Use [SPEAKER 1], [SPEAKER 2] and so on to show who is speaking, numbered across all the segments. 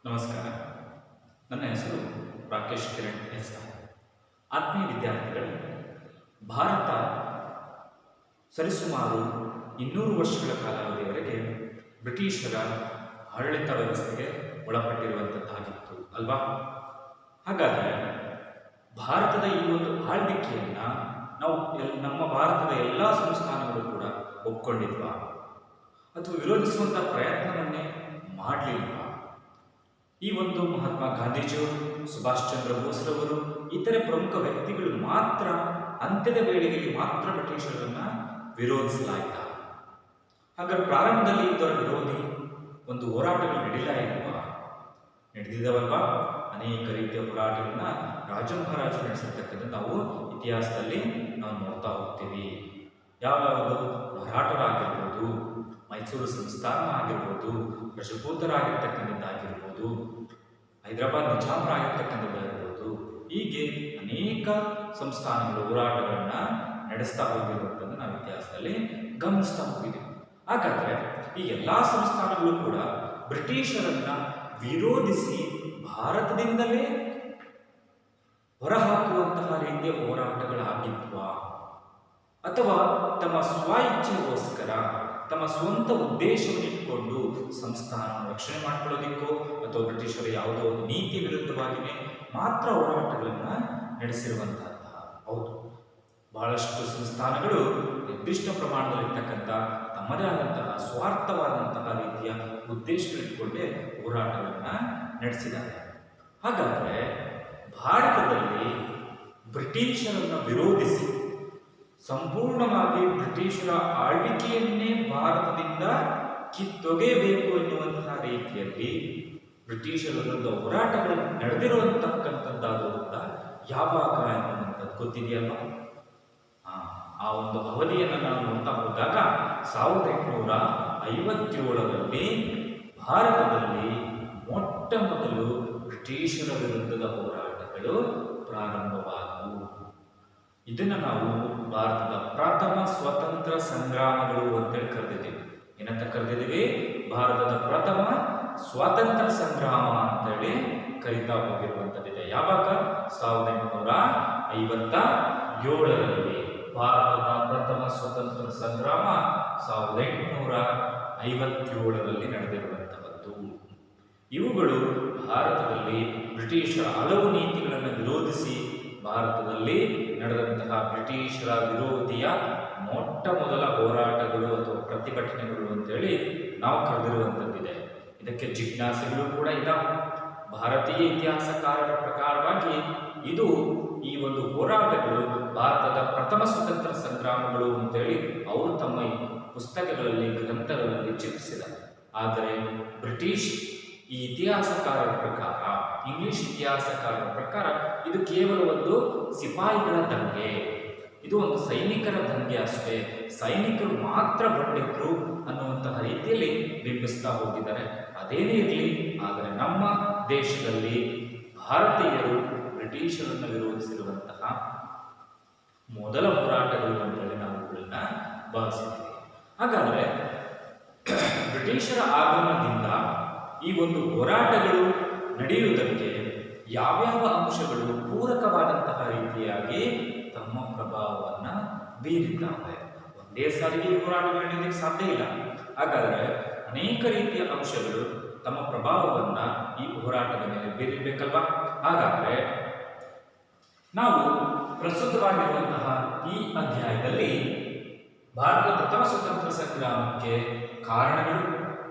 [SPEAKER 1] ನಮಸ್ಕಾರ. ನನ್ನ ಹೆಸರು ರಾಕೇಶ್ ಕಿರಣ್ ಎಸ್. ಆತ್ಮೀಯ ವಿದ್ಯಾರ್ಥಿಗಳು, ಭಾರತ ಸರಿಸುಮಾರು 200 ವರ್ಷಗಳ ಕಾಲಾವಧಿಯವರೆಗೆ ಬ್ರಿಟಿಷರ ಆಡಳಿತ ವ್ಯವಸ್ಥೆಗೆ ಒಳಪಟ್ಟಿರುವಂಥದ್ದಾಗಿತ್ತು ಅಲ್ವಾ? ಹಾಗಾದರೆ ಭಾರತದ ಈ ಒಂದು ಆಳ್ವಿಕೆಯನ್ನು ನಾವು ನಮ್ಮ ಭಾರತದ ಎಲ್ಲ ಸಂಸ್ಥಾನಗಳು ಕೂಡ ಒಪ್ಕೊಂಡಿದ್ವಾ ಅಥವಾ ವಿರೋಧಿಸುವಂಥ ಪ್ರಯತ್ನವನ್ನೇ ಮಾಡಲಿಲ್ವಾ? ಈ ಒಂದು ಮಹಾತ್ಮ ಗಾಂಧೀಜಿಯವರು, ಸುಭಾಷ್ ಚಂದ್ರ ಬೋಸ್ರವರು, ಇತರೆ ಪ್ರಮುಖ ವ್ಯಕ್ತಿಗಳು ಮಾತ್ರ ಅಂತ್ಯದ ವೇಳೆಯಲ್ಲಿ ಮಾತ್ರ ಬ್ರಿಟಿಷರನ್ನು ವಿರೋಧಿಸಲಾಯಿತ. ಹಾಗಾದ್ರೆ ಪ್ರಾರಂಭದಲ್ಲಿ ಇದರ ವಿರೋಧಿ ಒಂದು ಹೋರಾಟಗಳು ನಡೀಲಾ ಇಲ್ವಾ? ನಡೆದಿದ್ದಾವಲ್ವಾ? ಅನೇಕ ರೀತಿಯ ಹೋರಾಟಗಳನ್ನ ರಾಜ ಮಹಾರಾಜರು ನಡೆಸಿರ್ತಕ್ಕಂಥ ನಾವು ಇತಿಹಾಸದಲ್ಲಿ ನಾವು ನೋಡ್ತಾ ಹೋಗ್ತೀವಿ. ಯಾವ್ಯಾವುದು ಮರಾಠರಾಗಿರ್ಬೋದು, ಮೈಸೂರು ಸಂಸ್ಥಾನ ಆಗಿರ್ಬೋದು, ರಜಪೂತರಾಗಿರ್ತಕ್ಕಂಥದ್ದಾಗಿರ್ಬೋದು, ಹೈದರಾಬಾದ್ ನಿಜಾಮರಾಗಿರ್ತಕ್ಕಂಥದ್ದಾಗಿರ್ಬೋದು, ಹೀಗೆ ಅನೇಕ ಸಂಸ್ಥಾನಗಳು ಹೋರಾಟಗಳನ್ನ ನಡೆಸ್ತಾ ಹೋಗಿರುವಂಥದ್ದು ನಾವು ಇತಿಹಾಸದಲ್ಲಿ ಗಮನಿಸ್ತಾ ಹೋಗಿದ್ದೀವಿ. ಹಾಗಾದ್ರೆ ಈ ಎಲ್ಲ ಸಂಸ್ಥಾನಗಳು ಕೂಡ ಬ್ರಿಟಿಷರನ್ನ ವಿರೋಧಿಸಿ ಭಾರತದಿಂದಲೇ ಹೊರಹಾಕುವಂತಹ ರೀತಿಯ ಹೋರಾಟಗಳಾಗಿದ್ವಾ ಅಥವಾ ತಮ್ಮ ಸ್ವ ಇಚ್ಛೆಗೋಸ್ಕರ ತಮ್ಮ ಸ್ವಂತ ಉದ್ದೇಶವನ್ನು ಇಟ್ಕೊಂಡು ಸಂಸ್ಥಾನವನ್ನು ರಕ್ಷಣೆ ಮಾಡ್ಕೊಳ್ಳೋದಿಕ್ಕೋ ಅಥವಾ ಬ್ರಿಟಿಷರ ಯಾವುದೋ ಒಂದು ನೀತಿ ವಿರುದ್ಧವಾಗಿಯೇ ಮಾತ್ರ ಹೋರಾಟಗಳನ್ನು ನಡೆಸಿರುವಂತಹದ್ದು? ಹೌದು, ಬಹಳಷ್ಟು ಸಂಸ್ಥಾನಗಳು ನಿರ್ದಿಷ್ಟ ಪ್ರಮಾಣದಲ್ಲಿರ್ತಕ್ಕಂಥ ತಮ್ಮದೇ ಆದಂತಹ ಸ್ವಾರ್ಥವಾದಂತಹ ರೀತಿಯ ಉದ್ದೇಶಗಳಿಟ್ಕೊಂಡೇ ಹೋರಾಟಗಳನ್ನು ನಡೆಸಿದ್ದಾರೆ. ಹಾಗಾದರೆ ಭಾರತದಲ್ಲಿ ಬ್ರಿಟಿಷರನ್ನು ವಿರೋಧಿಸಿ ಸಂಪೂರ್ಣವಾಗಿ ಬ್ರಿಟಿಷರ ಆಳ್ವಿಕೆಯನ್ನೇ ಭಾರತದಿಂದ ಕಿತ್ತೊಗೆಯಬೇಕು ಎನ್ನುವಂತಹ ರೀತಿಯಲ್ಲಿ ಬ್ರಿಟಿಷರ ವಿರುದ್ಧ ಹೋರಾಟಗಳು ನಡೆದಿರುವಂತಕ್ಕಂಥದ್ದಾದ್ರಿಂದ ಯಾವಾಗ ಎನ್ನುವಂಥದ್ದು ಗೊತ್ತಿದೆಯಲ್ಲ? ಆ ಒಂದು ಅವಧಿಯನ್ನು ನಾವು ನೋಡ್ತಾ ಹೋದಾಗ 1857ರಲ್ಲಿ ಭಾರತದಲ್ಲಿ ಮೊಟ್ಟ ಮೊದಲು ಬ್ರಿಟಿಷರ ವಿರುದ್ಧದ ಹೋರಾಟಗಳು ಪ್ರಾರಂಭವಾದವು. ಇದನ್ನು ನಾವು ಭಾರತದ ಪ್ರಥಮ ಸ್ವತಂತ್ರ ಸಂಗ್ರಾಮಗಳು ಅಂತೇಳಿ ಕರೆದಿದ್ದೀವಿ. ಏನಂತ ಕರೆದಿದ್ದೀವಿ? ಭಾರತದ ಪ್ರಥಮ ಸ್ವಾತಂತ್ರ್ಯ ಸಂಗ್ರಾಮ ಅಂತೇಳಿ ಕರೀತಾ ಹೋಗಿರುವಂಥದ್ದಿದೆ. ಯಾವಾಗ? 1857ರಲ್ಲಿ ಭಾರತದ ಪ್ರಥಮ ಸ್ವತಂತ್ರ ಸಂಗ್ರಾಮ 1857ರಲ್ಲಿ ನಡೆದಿರುವಂತಹದ್ದು. ಇವುಗಳು ಭಾರತದಲ್ಲಿ ಬ್ರಿಟಿಷರ ಹಲವು ನೀತಿಗಳನ್ನು ವಿರೋಧಿಸಿ ಭಾರತದಲ್ಲಿ ನಡೆದಂತಹ ಬ್ರಿಟಿಷರ ವಿರೋಧಿಯ ಮೊಟ್ಟ ಮೊದಲ ಹೋರಾಟಗಳು ಅಥವಾ ಪ್ರತಿಭಟನೆಗಳು ಅಂತೇಳಿ ನಾವು ಕರೆದಿರುವಂಥದ್ದಿದೆ. ಇದಕ್ಕೆ ಜಿಜ್ಞಾಸೆಗಳು ಕೂಡ ಇದ್ದಾವೆ. ಭಾರತೀಯ ಇತಿಹಾಸಕಾರರ ಪ್ರಕಾರವಾಗಿ ಇದು ಈ ಒಂದು ಹೋರಾಟಗಳು ಭಾರತದ ಪ್ರಥಮ ಸ್ವತಂತ್ರ ಸಂಗ್ರಾಮಗಳು ಅಂತೇಳಿ ಅವರು ತಮ್ಮ ಪುಸ್ತಕಗಳಲ್ಲಿ, ಗ್ರಂಥಗಳಲ್ಲಿ ಚಿತ್ರಿಸಿದ್ದಾರೆ. ಆದರೆ ಬ್ರಿಟಿಷ್ ಈ ಇತಿಹಾಸಕಾರರ ಪ್ರಕಾರ, ಇಂಗ್ಲಿಷ್ ಇತಿಹಾಸಕಾರರ ಪ್ರಕಾರ ಇದು ಕೇವಲ ಒಂದು ಸಿಪಾಯಿಗಳ ದಂಗೆ, ಇದು ಒಂದು ಸೈನಿಕರ ದಂಗೆ ಅಷ್ಟೇ, ಸೈನಿಕರು ಮಾತ್ರ ಬಂದಿದ್ರು ಅನ್ನುವಂತಹ ರೀತಿಯಲ್ಲಿ ಬಿಂಬಿಸ್ತಾ ಹೋಗಿದ್ದಾರೆ. ಅದೇನೇ ಇರಲಿ, ಆದರೆ ನಮ್ಮ ದೇಶದಲ್ಲಿ ಭಾರತೀಯರು ಬ್ರಿಟಿಷರನ್ನು ವಿರೋಧಿಸಿರುವಂತಹ ಮೊದಲ ಹೋರಾಟಗಳು ಅಂತೇಳಿ ನಾವು ಇವುಗಳನ್ನ ಭಾವಿಸಿದ್ದೀವಿ. ಹಾಗಾದರೆ ಬ್ರಿಟಿಷರ ಆಗಮನದಿಂದ ಈ ಒಂದು ಹೋರಾಟಗಳು ನಡೆಯುವುದಕ್ಕೆ ಯಾವ್ಯಾವ ಅಂಶಗಳು ಪೂರಕವಾದಂತಹ ರೀತಿಯಾಗಿ ತಮ್ಮ ಪ್ರಭಾವವನ್ನು ಬೀರಿದ್ದಾವೆ? ಒಂದೇ ಸಾರಿಗೆ ಈ ಹೋರಾಟಗಳು ನಡೆಯೋದಕ್ಕೆ ಸಾಧ್ಯ ಇಲ್ಲ. ಹಾಗಾದರೆ ಅನೇಕ ರೀತಿಯ ಅಂಶಗಳು ತಮ್ಮ ಪ್ರಭಾವವನ್ನು ಈ ಹೋರಾಟದ ಮೇಲೆ ಬೀರಿರ್ಬೇಕಲ್ವಾ? ಹಾಗಾದರೆ ನಾವು ಪ್ರಸ್ತುತವಾಗಿರುವಂತಹ ಈ ಅಧ್ಯಾಯದಲ್ಲಿ ಭಾರತದ ಪ್ರಥಮ ಸ್ವತಂತ್ರ ಸಂಗ್ರಾಮಕ್ಕೆ ಕಾರಣಗಳು,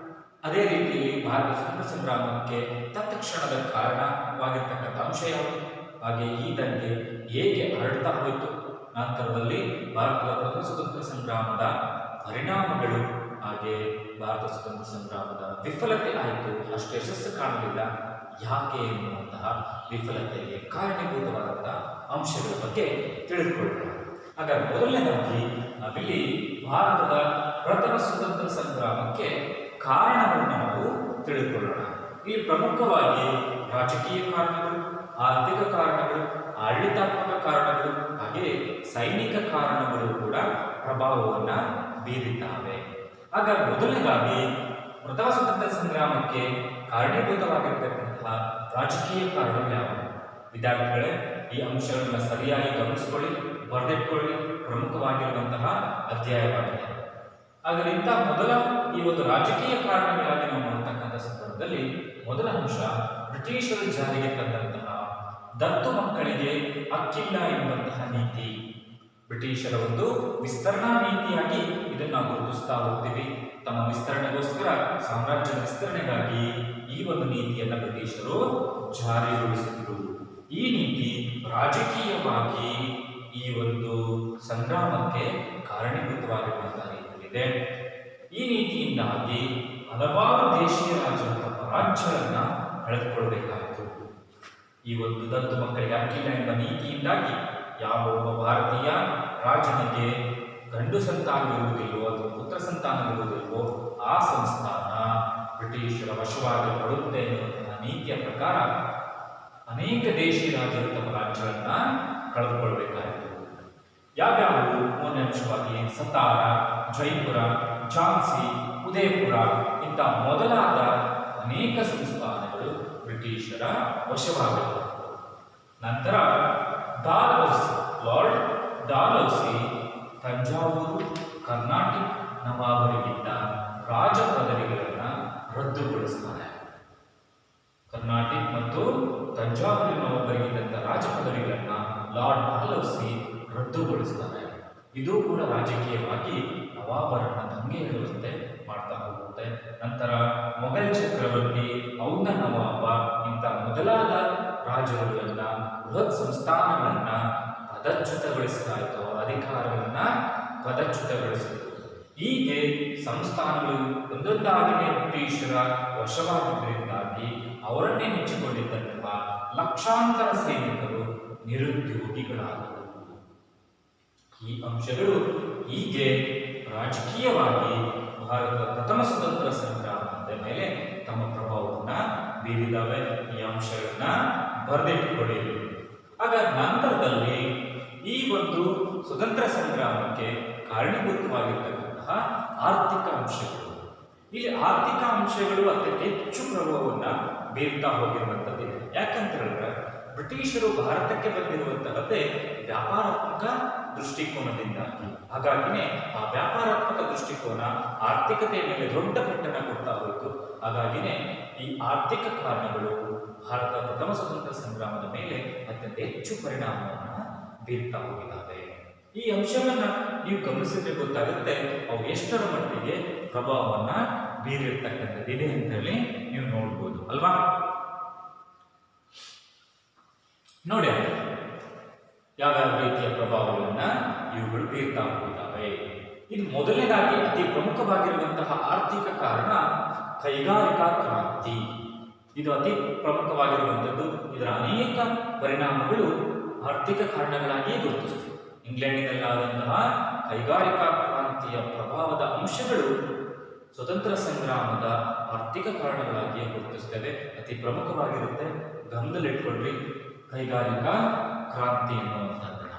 [SPEAKER 1] ಅದೇ ರೀತಿಯಲ್ಲಿ ಭಾರತ ಸ್ವತಂತ್ರ ಸಂಗ್ರಾಮಕ್ಕೆ ತತ್ಕ್ಷಣದ ಕಾರಣವಾಗಿರ್ತಕ್ಕಂಥ ಅಂಶ ಯಾವುದು, ಹಾಗೆ ಈ ದಂಗೆ ಹೇಗೆ ಹರಡ್ತಾ ಹೋಯಿತು, ನಂತರದಲ್ಲಿ ಭಾರತದ ಪ್ರಥಮ ಸ್ವತಂತ್ರ ಸಂಗ್ರಾಮದ ಪರಿಣಾಮಗಳು, ಹಾಗೆ ಭಾರತ ಸ್ವತಂತ್ರ ಸಂಗ್ರಾಮದ ವಿಫಲತೆ ಆಯಿತು, ಅಷ್ಟು ಯಶಸ್ಸು ಕಾಣಲಿಲ್ಲ, ಯಾಕೆ ಎನ್ನುವಂತಹ ವಿಫಲತೆಗೆ ಕಾರಣೀಭೂತವಾದಂತಹ ಅಂಶಗಳ ಬಗ್ಗೆ ತಿಳಿದುಕೊಳ್ಳೋಣ. ಹಾಗಾಗಿ ಮೊದಲನೇದಾಗಿ ನಾವಿಲ್ಲಿ ಭಾರತದ ಪ್ರಥಮ ಸ್ವತಂತ್ರ ಸಂಗ್ರಾಮಕ್ಕೆ ಕಾರಣಗಳನ್ನು ನಾವು ತಿಳಿದುಕೊಳ್ಳೋಣ. ಇಲ್ಲಿ ಪ್ರಮುಖವಾಗಿ ರಾಜಕೀಯ ಕಾರಣಗಳು, ಆರ್ಥಿಕ ಕಾರಣಗಳು, ಆಡಳಿತಾತ್ಮಕ ಕಾರಣಗಳು, ಹಾಗೆ ಸೈನಿಕ ಕಾರಣಗಳು ಕೂಡ ಪ್ರಭಾವವನ್ನು ಬೀರಿದ್ದಾವೆ. ಹಾಗಾಗಿ ಮೊದಲನೇದಾಗಿ ಪ್ರಥಮ ಸ್ವತಂತ್ರ ಸಂಗ್ರಾಮಕ್ಕೆ ಕಾರಣೀಭೂತವಾಗಿರ್ತಕ್ಕಂತಹ ರಾಜಕೀಯ ಕಾರಣಗಳು ಯಾವುವು? ವಿದ್ಯಾರ್ಥಿಗಳೇ, ಈ ಅಂಶಗಳನ್ನು ಸರಿಯಾಗಿ ಗಮನಿಸಿಕೊಳ್ಳಿ, ಬರೆದಿಟ್ಕೊಳ್ಳಿ. ಪ್ರಮುಖವಾಗಿರುವಂತಹ ಅಧ್ಯಾಯವಾಗಿದೆ. ಹಾಗಾದರೆ ಇಂಥ ಮೊದಲ ಈ ಒಂದು ರಾಜಕೀಯ ಕಾರಣಗಳಾಗಿ ನಾವು ನೋಡ್ತಕ್ಕಂಥ ಸಂದರ್ಭದಲ್ಲಿ ಮೊದಲ ಅಂಶ, ಬ್ರಿಟಿಷರು ಜಾರಿಗೆ ತಂದಂತಹ ದತ್ತು ಮಕ್ಕಳಿಗೆ ಹಕ್ಕಿಲ್ಲ ಎಂಬಂತಹ ನೀತಿ. ಬ್ರಿಟಿಷರ ಒಂದು ವಿಸ್ತರಣಾ ನೀತಿಯಾಗಿ ಇದನ್ನು ನಾವು ಗುರುತಿಸ್ತಾ ಹೋಗ್ತೀವಿ. ತಮ್ಮ ವಿಸ್ತರಣೆಗೋಸ್ಕರ, ಸಾಮ್ರಾಜ್ಯದ ವಿಸ್ತರಣೆಗಾಗಿ ಈ ಒಂದು ನೀತಿಯನ್ನು ಬ್ರಿಟಿಷರು ಜಾರಿಗೊಳಿಸಿದರು. ಈ ನೀತಿ ರಾಜಕೀಯವಾಗಿ ಈ ಒಂದು ಸಂಗ್ರಾಮಕ್ಕೆ ಕಾರಣೀಭೂತವಾಗಿರುವಂತಹ ರೀತಿಯಲ್ಲಿದೆ. ಈ ನೀತಿಯಿಂದಾಗಿ ಹಲವಾರು ದೇಶೀಯ ರಾಜ್ಯಗಳು ತಮ್ಮ ರಾಜ್ಯಗಳನ್ನ ಕಳೆದುಕೊಳ್ಳಬೇಕಾಯಿತು. ಈ ಒಂದು ದತ್ತು ಮಕ್ಕಳಿಗೆ ಹಕ್ಕಿಲ್ಲ ಎಂಬ ನೀತಿಯಿಂದಾಗಿ ಯಾವ ಒಬ್ಬ ಭಾರತೀಯ ರಾಜನಿಗೆ ಗಂಡು ಸಂತಾನವಿರುವುದಿಲ್ಲವೋ ಅಥವಾ ಪುತ್ರ ಸಂತಾನವಿರುವುದಿಲ್ಲವೋ ಆ ಸಂಸ್ಥಾನ ಬ್ರಿಟಿಷರ ವಶವಾಗಲ್ಪಡುತ್ತೆ ಎನ್ನುವಂತಹ ನೀತಿಯ ಪ್ರಕಾರ ಅನೇಕ ದೇಶೀಯ ರಾಜ್ಯರು ತಮ್ಮ ರಾಜ್ಯಗಳನ್ನ ಕಳೆದುಕೊಳ್ಳಬೇಕಾಯಿತು. ಯಾವ್ಯಾವು? ಮೂರನೇ ಅಂಶವಾಗಿ ಸತಾರ, ಜೈಪುರ, ಝಾನ್ಸಿ, ಉದಯಪುರ ಇಂಥ ಮೊದಲಾದ ಅನೇಕ ಸಂಸ್ಥಾನಗಳು ಬ್ರಿಟಿಷರ ವಶವಾಗಲ್ಪಟ್ಟವು. ನಂತರ Dalhousie, lord Dalhousie Thanjavur, Karnataka ನವಾಬರಿಗಿದ್ದ ರಾಜ ಪದವಿಗಳನ್ನು ರದ್ದುಗೊಳಿಸ್ತಾರೆ. ಕರ್ನಾಟಕ ಮತ್ತು ತಂಜಾವೂರಿನ ನವಾಬರಿಗಿದ್ದಂಥ ರಾಜ ಪದವಿಗಳನ್ನು ಲಾರ್ಡ್ ಡಾಲ್ಹೌಸಿ ರದ್ದುಗೊಳಿಸ್ತಾರೆ. ಇದು ಕೂಡ ರಾಜಕೀಯವಾಗಿ ನವಾಬರನ್ನ ದಂಗೆ ಹೇಳುವಂತೆ ಮಾಡ್ತಾ ಹೋಗುತ್ತೆ. ನಂತರ ಮೊಘಲ್ ಚಕ್ರವರ್ತಿ, ಔಧ ನವಾಬ ಇಂಥ ಮೊದಲಾದ ರಾಜರುಗಳನ್ನ, ಬೃಹತ್ ಸಂಸ್ಥಾನಗಳನ್ನ ಪದಚ್ಯುತಗೊಳಿಸಲಾಯಿತು. ಅಧಿಕಾರವನ್ನ ಪದಚ್ಯುತಗೊಳಿಸಿದರು. ಹೀಗೆ ಸಂಸ್ಥಾನಗಳು ಒಂದೊಂದಾಗಿಯೇ ಬ್ರಿಟಿಷರ ವಶವಾಗಿದ್ದರಿಂದಾಗಿ ಅವರನ್ನೇ ನೆಚ್ಚಿಕೊಂಡಿದ್ದಂತಹ ಲಕ್ಷಾಂತರ ಸೈನಿಕರು ನಿರುದ್ಯೋಗಿಗಳಾದರು. ಈ ಅಂಶಗಳು ಹೀಗೆ ರಾಜಕೀಯವಾಗಿ ಭಾರತದ ಪ್ರಥಮ ಸ್ವತಂತ್ರ ಸಂಗ್ರಾಮದ ಮೇಲೆ ತಮ್ಮ ಪ್ರಭಾವವನ್ನ ಬೀರಿದಾವೆ. ಈ ಅಂಶಗಳನ್ನ ಬರೆದಿಟ್ಟುಕೊಳ್ಳಿ. ಆಗ ನಂತರದಲ್ಲಿ ಈ ಒಂದು ಸ್ವತಂತ್ರ ಸಂಗ್ರಾಮಕ್ಕೆ ಕಾರಣೀಭೂತವಾಗಿರ್ತಕ್ಕಂತಹ ಆರ್ಥಿಕ ಅಂಶಗಳು, ಇಲ್ಲಿ ಆರ್ಥಿಕ ಅಂಶಗಳು ಅತ್ಯಂತ ಹೆಚ್ಚು ಪ್ರಭಾವವನ್ನ ಬೀರ್ತಾ ಹೋಗಿರುವಂಥದ್ದಿದೆ. ಯಾಕಂತ ಹೇಳಿದ್ರೆ ಬ್ರಿಟಿಷರು ಭಾರತಕ್ಕೆ ಬಂದಿರುವಂತಹದ್ದೇ ವ್ಯಾಪಾರಾತ್ಮಕ ದೃಷ್ಟಿಕೋನದಿಂದಾಗಿ. ಹಾಗಾಗಿನೇ ಆ ವ್ಯಾಪಾರಾತ್ಮಕ ದೃಷ್ಟಿಕೋನ ಆರ್ಥಿಕತೆಯ ಮೇಲೆ ದೊಡ್ಡ ಪೆಟ್ಟನ್ನು ಕೊಡ್ತಾ ಹೋಯಿತು. ಹಾಗಾಗಿನೇ ಈ ಆರ್ಥಿಕ ಕಾರಣಗಳು ಭಾರತದ ಪ್ರಥಮ ಸ್ವತಂತ್ರ ಸಂಗ್ರಾಮದ ಮೇಲೆ ಅತ್ಯಂತ ಹೆಚ್ಚು ಪರಿಣಾಮವನ್ನು ಬೀರ್ತಾ ಹೋಗಿದ್ದಾವೆ. ಈ ಅಂಶವನ್ನ ನೀವು ಗಮನಿಸಿದ್ರೆ ಗೊತ್ತಾಗುತ್ತೆ ಅವು ಎಷ್ಟರ ಮಟ್ಟಿಗೆ ಪ್ರಭಾವವನ್ನ ಬೀರಿರ್ತಕ್ಕಂಥದ್ದಿದೆ ಅಂತ ಹೇಳಿ ನೀವು ನೋಡ್ಬೋದು ಅಲ್ವಾ. ನೋಡಿ ಯಾವ್ಯಾವ ರೀತಿಯ ಪ್ರಭಾವಗಳನ್ನ ಇವುಗಳು ಬೀರ್ತಾ ಹೋಗಿದ್ದಾವೆ. ಇದು ಮೊದಲನೇದಾಗಿ ಅತಿ ಪ್ರಮುಖವಾಗಿರುವಂತಹ ಆರ್ಥಿಕ ಕಾರಣ ಕೈಗಾರಿಕಾ ಕ್ರಾಂತಿ. ಇದು ಅತಿ ಪ್ರಮುಖವಾಗಿರುವಂಥದ್ದು. ಇದರ ಅನೇಕ ಪರಿಣಾಮಗಳು ಆರ್ಥಿಕ ಕಾರಣಗಳಾಗಿಯೇ ಗುರುತಿಸುತ್ತವೆ. ಇಂಗ್ಲೆಂಡಿನಲ್ಲಾದಂತಹ ಕೈಗಾರಿಕಾ ಕ್ರಾಂತಿಯ ಪ್ರಭಾವದ ಅಂಶಗಳು ಸ್ವತಂತ್ರ ಸಂಗ್ರಾಮದ ಆರ್ಥಿಕ ಕಾರಣಗಳಾಗಿಯೇ ಗುರುತಿಸ್ತವೆ. ಅತಿ ಪ್ರಮುಖವಾಗಿರುತ್ತೆ, ಗಮನದಲ್ಲಿಟ್ಕೊಳ್ಳಿ ಕೈಗಾರಿಕಾ ಕ್ರಾಂತಿ ಎನ್ನುವಂಥದ್ದನ್ನ.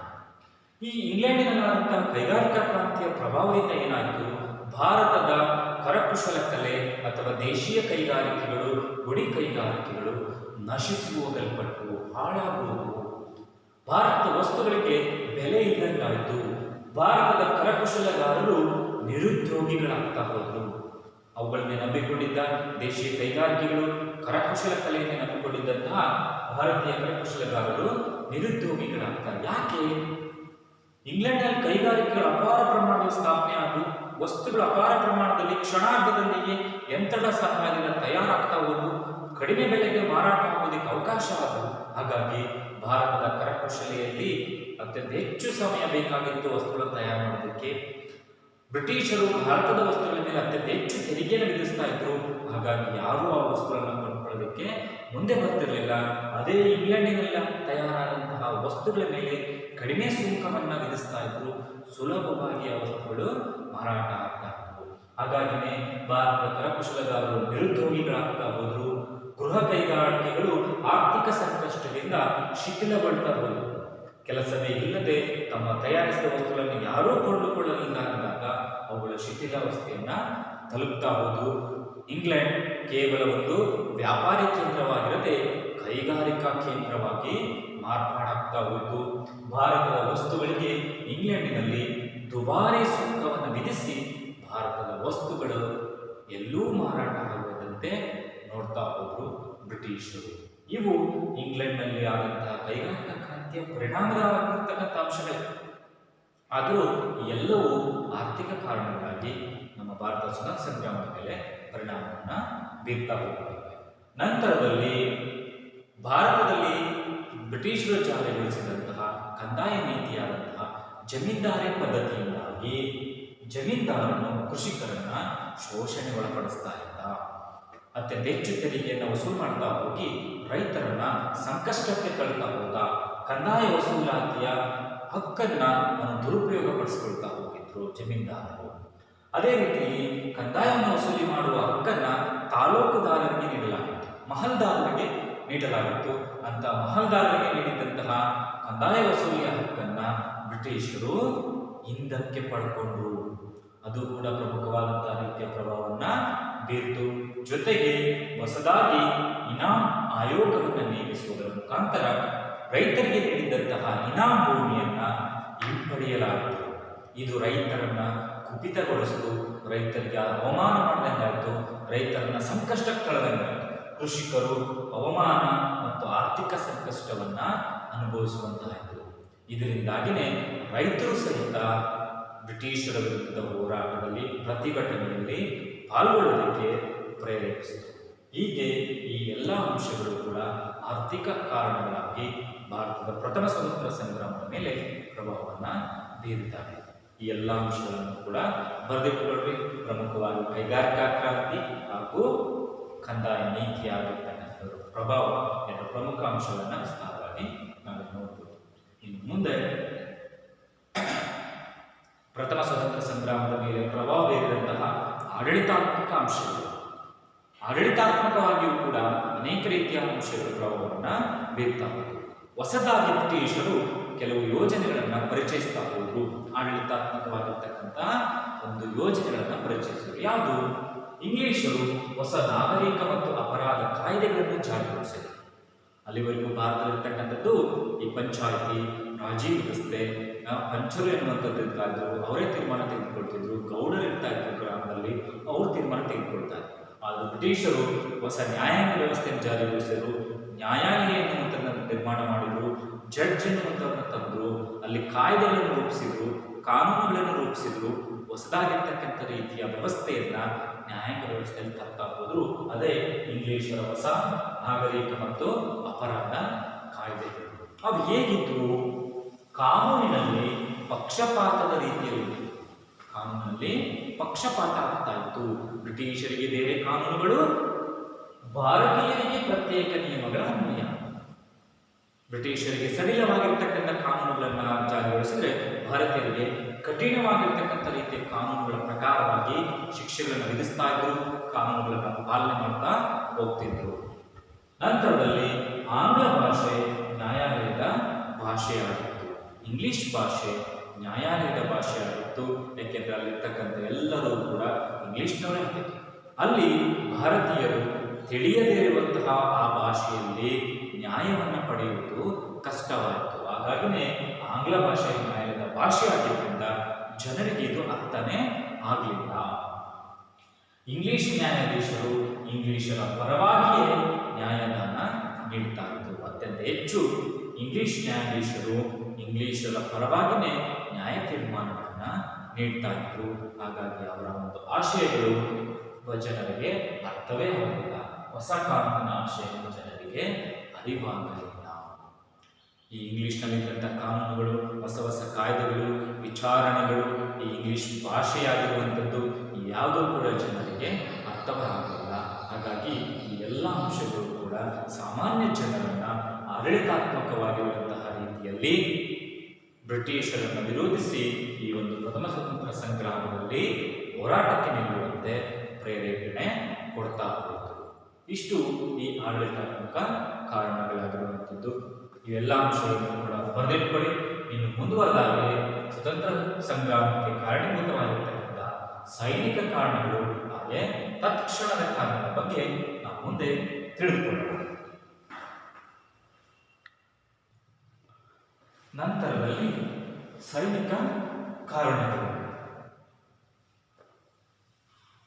[SPEAKER 1] ಈ ಇಂಗ್ಲೆಂಡಿನಲ್ಲಾದಂತಹ ಕೈಗಾರಿಕಾ ಕ್ರಾಂತಿಯ ಪ್ರಭಾವದಿಂದ ಏನಾಯಿತು, ಭಾರತದ ಕರಕುಶಲ ಕಲೆ ಅಥವಾ ದೇಶೀಯ ಕೈಗಾರಿಕೆಗಳು, ಗುಡಿ ಕೈಗಾರಿಕೆಗಳು ನಶಿಸಿ ಹೋಗಲ್ಪಟ್ಟು ಹಾಳಾಗುವುದು. ಭಾರತದ ವಸ್ತುಗಳಿಗೆ ಬೆಲೆ ಇಲ್ಲದಂತಾಯಿತು. ಭಾರತದ ಕರಕುಶಲಗಾರರು ನಿರುದ್ಯೋಗಿಗಳಾಗ್ತಾ ಹೋದರು. ಅವುಗಳನ್ನೇ ನಂಬಿಕೊಂಡಿದ್ದ ದೇಶೀಯ ಕೈಗಾರಿಕೆಗಳು, ಕರಕುಶಲ ಕಲೆಯನ್ನೇ ನಂಬಿಕೊಂಡಿದ್ದಂತಹ ಭಾರತೀಯ ಕರಕುಶಲಗಾರರು ನಿರುದ್ಯೋಗಿಗಳಾಗ್ತಾರೆ. ಯಾಕೆ? ಇಂಗ್ಲೆಂಡ್ನಲ್ಲಿ ಕೈಗಾರಿಕೆಗಳು ಅಪಾರ ಪ್ರಮಾಣದಲ್ಲಿ ಸ್ಥಾಪನೆ ಆಗಿ ವಸ್ತುಗಳು ಅಪಾರ ಪ್ರಮಾಣದಲ್ಲಿ ಕ್ಷಣಾರ್ಧದಲ್ಲಿಯೇ ಯಂತ್ರದ ಸಹಾಯದಿಂದ ತಯಾರಾಗ್ತಾ ಹೋದವು. ಕಡಿಮೆ ಬೆಲೆಗೆ ಮಾರಾಟ ಆಗೋದಕ್ಕೆ ಅವಕಾಶ ಆದವು. ಹಾಗಾಗಿ ಭಾರತದ ಕರಕುಶಲೆಯಲ್ಲಿ ಅತ್ಯಂತ ಹೆಚ್ಚು ಸಮಯ ಬೇಕಾಗಿತ್ತು ವಸ್ತುಗಳನ್ನು ತಯಾರು ಮಾಡೋದಕ್ಕೆ. ಬ್ರಿಟಿಷರು ಭಾರತದ ವಸ್ತುಗಳ ಮೇಲೆ ಅತ್ಯಂತ ಹೆಚ್ಚು ತೆರಿಗೆಯನ್ನು ವಿಧಿಸ್ತಾ ಇದ್ರು. ಹಾಗಾಗಿ ಯಾರೂ ಆ ವಸ್ತುಗಳನ್ನು ಕೊಂಡ್ಕೊಳ್ಳೋದಕ್ಕೆ ಮುಂದೆ ಬರ್ತಿರಲಿಲ್ಲ. ಅದೇ ಇಂಗ್ಲೆಂಡಿನೆಲ್ಲ ತಯಾರಾದಂತಹ ವಸ್ತುಗಳ ಮೇಲೆ ಕಡಿಮೆ ಸುಂಕವನ್ನು ವಿಧಿಸ್ತಾ ಇದ್ರು. ಸುಲಭವಾಗಿ ಆ ವಸ್ತುಗಳು ಮಾರಾಟ ಆಗ್ತಾ ಇದ್ವು. ಹಾಗಾಗಿನೇ ಭಾರತದ ಕರಕುಶಲಗಾರರು ನಿರುದ್ಯೋಗಿಗಳಾಗ್ತಾ ಹೋದ್ರು. ಗೃಹ ಕೈಗಾರಿಕೆಗಳು ಆರ್ಥಿಕ ಸಂಕಷ್ಟದಿಂದ ಶಿಥಿಲಗೊಳ್ತಾ ಹೋದವು. ಕೆಲಸವೇ ಇಲ್ಲದೆ ತಮ್ಮ ತಯಾರಿಸಿದ ವಸ್ತುಗಳನ್ನು ಯಾರೂ ಕೊಂಡುಕೊಳ್ಳಲಿಲ್ಲ ಅಂದಾಗ ಅವುಗಳ ಶಿಥಿಲಾವಸ್ಥೆಯನ್ನ ತಲುಪ್ತಾ ಹೋದು. ಇಂಗ್ಲೆಂಡ್ ಕೇವಲ ಒಂದು ವ್ಯಾಪಾರಿ ಕೇಂದ್ರವಾಗಿರದೆ ಕೈಗಾರಿಕಾ ಕೇಂದ್ರವಾಗಿ ಮಾರ್ಪಾಡಾಗ್ತಾ ಹೋಯಿತು. ಭಾರತದ ವಸ್ತುಗಳಿಗೆ ಇಂಗ್ಲೆಂಡಿನಲ್ಲಿ ದುಬಾರಿ ಸುಂಕವನ್ನು ವಿಧಿಸಿ ಭಾರತದ ವಸ್ತುಗಳು ಎಲ್ಲೂ ಮಾರಾಟ ಆಗುವಂತೆ ನೋಡ್ತಾ ಹೋದ್ರು ಬ್ರಿಟಿಷರು. ಇವು ಇಂಗ್ಲೆಂಡ್ನಲ್ಲಿ ಆದಂತಹ ಕೈಗಾರಿಕಾ ಕ್ರಾಂತಿಯ ಪರಿಣಾಮವಾಗಿರ್ತಕ್ಕಂಥ ಅಂಶಗಳೇ. ಆದರೂ ಎಲ್ಲವೂ ಆರ್ಥಿಕ ಕಾರಣಗಳಾಗಿ ನಮ್ಮ ಭಾರತ ಸ್ವತಂತ್ರ ಸಂಗ್ರಾಮದ ಮೇಲೆ ಪರಿಣಾಮವನ್ನು ಬೀರ್ತಾ ಹೋಗುತ್ತವೆ. ನಂತರದಲ್ಲಿ ಭಾರತದಲ್ಲಿ ಬ್ರಿಟಿಷರು ಜಾರಿಗೊಳಿಸಿದಂತಹ ಕಂದಾಯ ನೀತಿಯಾದಂತಹ ಜಮೀನ್ದಾರಿ ಪದ್ಧತಿಯಿಂದಾಗಿ ಜಮೀನ್ದಾರನು ಕೃಷಿಕರನ್ನ ಶೋಷಣೆ ಒಳಪಡಿಸ್ತಾ ಇದ್ದ. ಅತ್ಯಂತ ಹೆಚ್ಚು ತೆರಿಗೆಯನ್ನು ವಸೂಲು ಮಾಡ್ತಾ ಹೋಗಿ ರೈತರನ್ನ ಸಂಕಷ್ಟಕ್ಕೆ ತಳ್ತಾ ಹೋದ. ಕಂದಾಯ ವಸೂಲಾತಿಯ ಹಕ್ಕನ್ನ ದುರುಪಯೋಗ ಪಡಿಸಿಕೊಳ್ತಾ ಹೋಗಿದ್ರು ಜಮೀನ್ದಾರರು. ಅದೇ ರೀತಿಯಲ್ಲಿ ಕಂದಾಯವನ್ನು ವಸೂಲಿ ಮಾಡುವ ಹಕ್ಕನ್ನ ತಾಲೂಕುದಾರರಿಗೆ ನೀಡಲಾಗಿತ್ತು, ಮಹಲ್ದಾರರಿಗೆ ನೀಡಲಾಗಿತ್ತು. ಅಂತ ಮಹಲ್ದಾರರಿಗೆ ನೀಡಿದಂತಹ ಕಂದಾಯ ವಸೂಲಿಯ ಹಕ್ಕನ್ನ ಬ್ರಿಟಿಷರು ಹಿಂದಕ್ಕೆ ಪಡ್ಕೊಂಡ್ರು. ಅದು ಕೂಡ ಪ್ರಮುಖವಾದಂತಹ ರೀತಿಯ ಪ್ರಭಾವವನ್ನ ಬೀರ್ತು. ಜೊತೆಗೆ ಹೊಸದಾಗಿ ಇನಾಮ್ ಆಯೋಗವನ್ನು ನೇಮಿಸುವುದರ ಮುಖಾಂತರ ರೈತರಿಗೆ ನೀಡಿದಂತಹ ಇನಾಮ್ ಭೂಮಿಯನ್ನ ಹಿಂಪಡೆಯಲಾಯಿತು. ಇದು ರೈತರನ್ನ ಕುಪಿತಗೊಳಿಸಿತು, ರೈತರಿಗೆ ಅವಮಾನ ಮಾಡಿದಂಗಾಯಿತು, ರೈತರನ್ನ ಸಂಕಷ್ಟಕ್ಕೆ ತಳ್ಳದಂಗಾಯಿತು. ಕೃಷಿಕರು ಅವಮಾನ ಮತ್ತು ಆರ್ಥಿಕ ಸಂಕಷ್ಟವನ್ನ ಅನುಭವಿಸುವಂತಾಯಿತು. ಇದರಿಂದಾಗಿನೇ ರೈತರು ಸಹಿತ ಬ್ರಿಟಿಷರ ವಿರುದ್ಧದ ಹೋರಾಟದಲ್ಲಿ ಪ್ರತಿಭಟನೆಯಲ್ಲಿ ಪಾಲ್ಗೊಳ್ಳುವುದಕ್ಕೆ ಪ್ರೇರೇಪಿಸಿತು. ಹೀಗೆ ಈ ಎಲ್ಲ ಅಂಶಗಳು ಕೂಡ ಆರ್ಥಿಕ ಕಾರಣಗಳಾಗಿ ಭಾರತದ ಪ್ರಥಮ ಸ್ವತಂತ್ರ ಸಂಗ್ರಾಮದ ಮೇಲೆ ಪ್ರಭಾವವನ್ನು ಬೀರಿದ್ದಾರೆ. ಈ ಎಲ್ಲ ಅಂಶಗಳನ್ನು ಕೂಡ ಬರೆದಿಟ್ಟುಕೊಳ್ಳಿ. ಪ್ರಮುಖವಾಗಿ ಕೈಗಾರಿಕಾ ಕ್ರಾಂತಿ ಹಾಗೂ ಕಂದಾಯ ನೀತಿಯಾಗಿರ್ತಕ್ಕಂಥ ಪ್ರಭಾವ ಎರಡು ಪ್ರಮುಖ ಅಂಶಗಳನ್ನು ವಿಸ್ತಾರವಾಗಿ ನಾವು ನೋಡ್ಬೋದು. ಇನ್ನು ಮುಂದೆ ಪ್ರಥಮ ಸ್ವತಂತ್ರ ಸಂಗ್ರಾಮದ ಮೇಲೆ ಪ್ರಭಾವ ಬೀರಿದಂತಹ ಆಡಳಿತಾತ್ಮಕ ಅಂಶಗಳು. ಆಡಳಿತಾತ್ಮಕವಾಗಿಯೂ ಕೂಡ ಅನೇಕ ರೀತಿಯ ಅಂಶಗಳ ಪ್ರಭಾವವನ್ನು ಬೀರ್ತಾ ಹೋದರು. ಹೊಸದಾಗಿ ಬ್ರಿಟಿಷರು ಕೆಲವು ಯೋಜನೆಗಳನ್ನು ಪರಿಚಯಿಸ್ತಾ ಹೋದರು. ಆಡಳಿತಾತ್ಮಕವಾಗಿರ್ತಕ್ಕಂಥ ಒಂದು ಯೋಜನೆಗಳನ್ನು ಪರಿಚಯಿಸಿದರು. ಯಾವುದು? ಇಂಗ್ಲಿಷರು ಹೊಸ ನಾಗರಿಕ ಮತ್ತು ಅಪರಾಧ ಕಾಯ್ದೆಗಳನ್ನು ಜಾರಿಗೊಳಿಸಿದರು. ಅಲ್ಲಿವರೆಗೂ ಭಾರತದಲ್ಲಿರ್ತಕ್ಕಂಥದ್ದು ಈ ಪಂಚಾಯಿತಿ ರಾಜಿ ವ್ಯವಸ್ಥೆ, ಪಂಚರು ಎನ್ನುವಂಥದ್ದು ಇರ್ತಾ ಇದ್ರು, ಅವರೇ ತೀರ್ಮಾನ ತೆಗೆದುಕೊಳ್ತಿದ್ರು. ಗೌಡರು ಇರ್ತಾ ಇದ್ರು ಗ್ರಾಮದಲ್ಲಿ, ಅವರು ತೀರ್ಮಾನ ತೆಗೆದುಕೊಳ್ತಾ ಇದ್ರು. ಆದರೆ ಬ್ರಿಟಿಷರು ಹೊಸ ನ್ಯಾಯಾಂಗ ವ್ಯವಸ್ಥೆಯನ್ನು ಜಾರಿಗೊಳಿಸಿದರು. ನ್ಯಾಯಾಲಯ ಎನ್ನುವಂಥದ್ದನ್ನು ನಿರ್ಮಾಣ ಮಾಡಿದರು. ಜಡ್ಜ್ ಎನ್ನುವಂಥದ್ದನ್ನು ತಂದರು. ಅಲ್ಲಿ ಕಾಯ್ದೆಗಳನ್ನು ರೂಪಿಸಿದ್ರು, ಕಾನೂನುಗಳನ್ನು ರೂಪಿಸಿದ್ರು. ಹೊಸದಾಗಿರ್ತಕ್ಕಂಥ ರೀತಿಯ ವ್ಯವಸ್ಥೆಯನ್ನ ನ್ಯಾಯಾಂಗ ವ್ಯವಸ್ಥೆಯಲ್ಲಿ ತರ್ತಾ ಹೋದ್ರು. ಅದೇ ಇಂಗ್ಲಿಷರ ಹೊಸ ನಾಗರಿಕ ಮತ್ತು ಅಪರಾಧ ಕಾಯ್ದೆಗಳು. ಅವು ಹೇಗಿತ್ತು? ಕಾನೂನಿನಲ್ಲಿ ಪಕ್ಷಪಾತದ ರೀತಿಯಲ್ಲಿ ಕಾನೂನಲ್ಲಿ ಪಕ್ಷಪಾತ ಆಗ್ತಾ ಇತ್ತು. ಬ್ರಿಟಿಷರಿಗೆ ಬೇರೆ ಕಾನೂನುಗಳು, ಭಾರತೀಯರಿಗೆ ಪ್ರತ್ಯೇಕ ನಿಯಮಗಳ ಅನ್ವಯ. ಬ್ರಿಟಿಷರಿಗೆ ಸಡಿಲವಾಗಿರ್ತಕ್ಕಂಥ ಕಾನೂನುಗಳನ್ನು ಜಾರಿಗೊಳಿಸಿದ್ರೆ ಭಾರತೀಯರಿಗೆ ಕಠಿಣವಾಗಿರ್ತಕ್ಕಂಥ ರೀತಿಯ ಕಾನೂನುಗಳ ಪ್ರಕಾರವಾಗಿ ಶಿಕ್ಷೆಗಳನ್ನು ವಿಧಿಸ್ತಾ ಇದ್ರು, ಕಾನೂನುಗಳನ್ನು ಪಾಲನೆ ಮಾಡ್ತಾ ಹೋಗ್ತಿದ್ರು. ನಂತರದಲ್ಲಿ ಆಂಗ್ಲ ಭಾಷೆ ನ್ಯಾಯಾಲಯದ ಭಾಷೆಯಾಗಿತ್ತು, ಇಂಗ್ಲಿಷ್ ಭಾಷೆ ನ್ಯಾಯಾಲಯದ ಭಾಷೆಯಾಗಿತ್ತು. ಯಾಕೆಂದ್ರೆ ಅಲ್ಲಿರ್ತಕ್ಕಂಥ ಎಲ್ಲರೂ ಕೂಡ ಇಂಗ್ಲಿಷ್ನವರೇ ಆಗಿತ್ತು. ಅಲ್ಲಿ ಭಾರತೀಯರು ತಿಳಿಯದೇ ಇರುವಂತಹ ಆ ಭಾಷೆಯಲ್ಲಿ ನ್ಯಾಯವನ್ನು ಪಡೆಯುವುದು ಕಷ್ಟವಾಯಿತು. ಹಾಗಾಗಿನೇ ಆಂಗ್ಲ ಭಾಷೆ ನ್ಯಾಯಾಲಯದ ಭಾಷೆ ಆಗಿದ್ದರಿಂದ ಜನರಿಗೆ ಇದು ಅರ್ಥನೇ ಆಗಲಿಲ್ಲ. ಇಂಗ್ಲಿಷ್ ನ್ಯಾಯಾಧೀಶರು ಇಂಗ್ಲಿಷರ ಪರವಾಗಿಯೇ ನ್ಯಾಯದಾನ ನೀಡ್ತಾ ಇದ್ರು. ಅತ್ಯಂತ ಹೆಚ್ಚು ಇಂಗ್ಲಿಷ್ ನ್ಯಾಯಾಧೀಶರು ಇಂಗ್ಲಿಷರ ಪರವಾಗಿಯೇ ನ್ಯಾಯ ತೀರ್ಮಾನವನ್ನು ನೀಡ್ತಾ ಇದ್ರು. ಹಾಗಾಗಿ ಅವರ ಒಂದು ಆಶಯಗಳು ಜನರಿಗೆ ಅರ್ಥವೇ ಆಗಲಿಲ್ಲ. ಹೊಸ ಕಾನೂನಿನ ಆಶಯಗಳು ಜನರಿಗೆ ಅರಿವಾಗಲಿಲ್ಲ. ಈ ಇಂಗ್ಲಿಷ್ನಲ್ಲಿದ್ದಂಥ ಕಾನೂನುಗಳು, ಹೊಸ ಹೊಸ ಕಾಯ್ದೆಗಳು, ವಿಚಾರಣೆಗಳು, ಈ ಇಂಗ್ಲಿಷ್ ಭಾಷೆಯಾಗಿರುವಂಥದ್ದು ಯಾವುದೂ ಕೂಡ ಜನರಿಗೆ ಅರ್ಥವಾಗಲಿಲ್ಲ. ಹಾಗಾಗಿ ಈ ಎಲ್ಲ ಅಂಶಗಳು ಕೂಡ ಸಾಮಾನ್ಯ ಜನರನ್ನು ಆಡಳಿತಾತ್ಮಕವಾಗಿರುವಂತಹ ರೀತಿಯಲ್ಲಿ ಬ್ರಿಟಿಷರನ್ನು ವಿರೋಧಿಸಿ ಈ ಒಂದು ಪ್ರಥಮ ಸ್ವತಂತ್ರ ಸಂಗ್ರಾಮದಲ್ಲಿ ಹೋರಾಟಕ್ಕೆ ನಿಲ್ಲುವಂತೆ ಪ್ರೇರೇಪಣೆ ಕೊಡ್ತಾ ಹೋಯಿತು. ಇಷ್ಟು ಈ ಆಡಳಿತಾತ್ಮಕ ಕಾರಣಗಳಾಗಿರುವಂಥದ್ದು. ಇವೆಲ್ಲ ಅಂಶಗಳನ್ನು ಕೂಡ ಬರೆದಿಟ್ಕೊಳ್ಳಿ. ಇನ್ನು ಮುಂದುವರೆದಾಗೆ ಸ್ವತಂತ್ರ ಸಂಗ್ರಾಮಕ್ಕೆ ಕಾರಣೀಭೂತವಾಗಿರ್ತಕ್ಕಂಥ ಸೈನಿಕ ಕಾರಣಗಳು ಹಾಗೆ ತತ್ಕ್ಷಣದ ಕಾರಣದ ಬಗ್ಗೆ ನಾವು ಮುಂದೆ ತಿಳಿದುಕೊಳ್ಳೋಣ. ನಂತರದಲ್ಲಿ ಸೈನಿಕ ಕಾರಣಗಳು.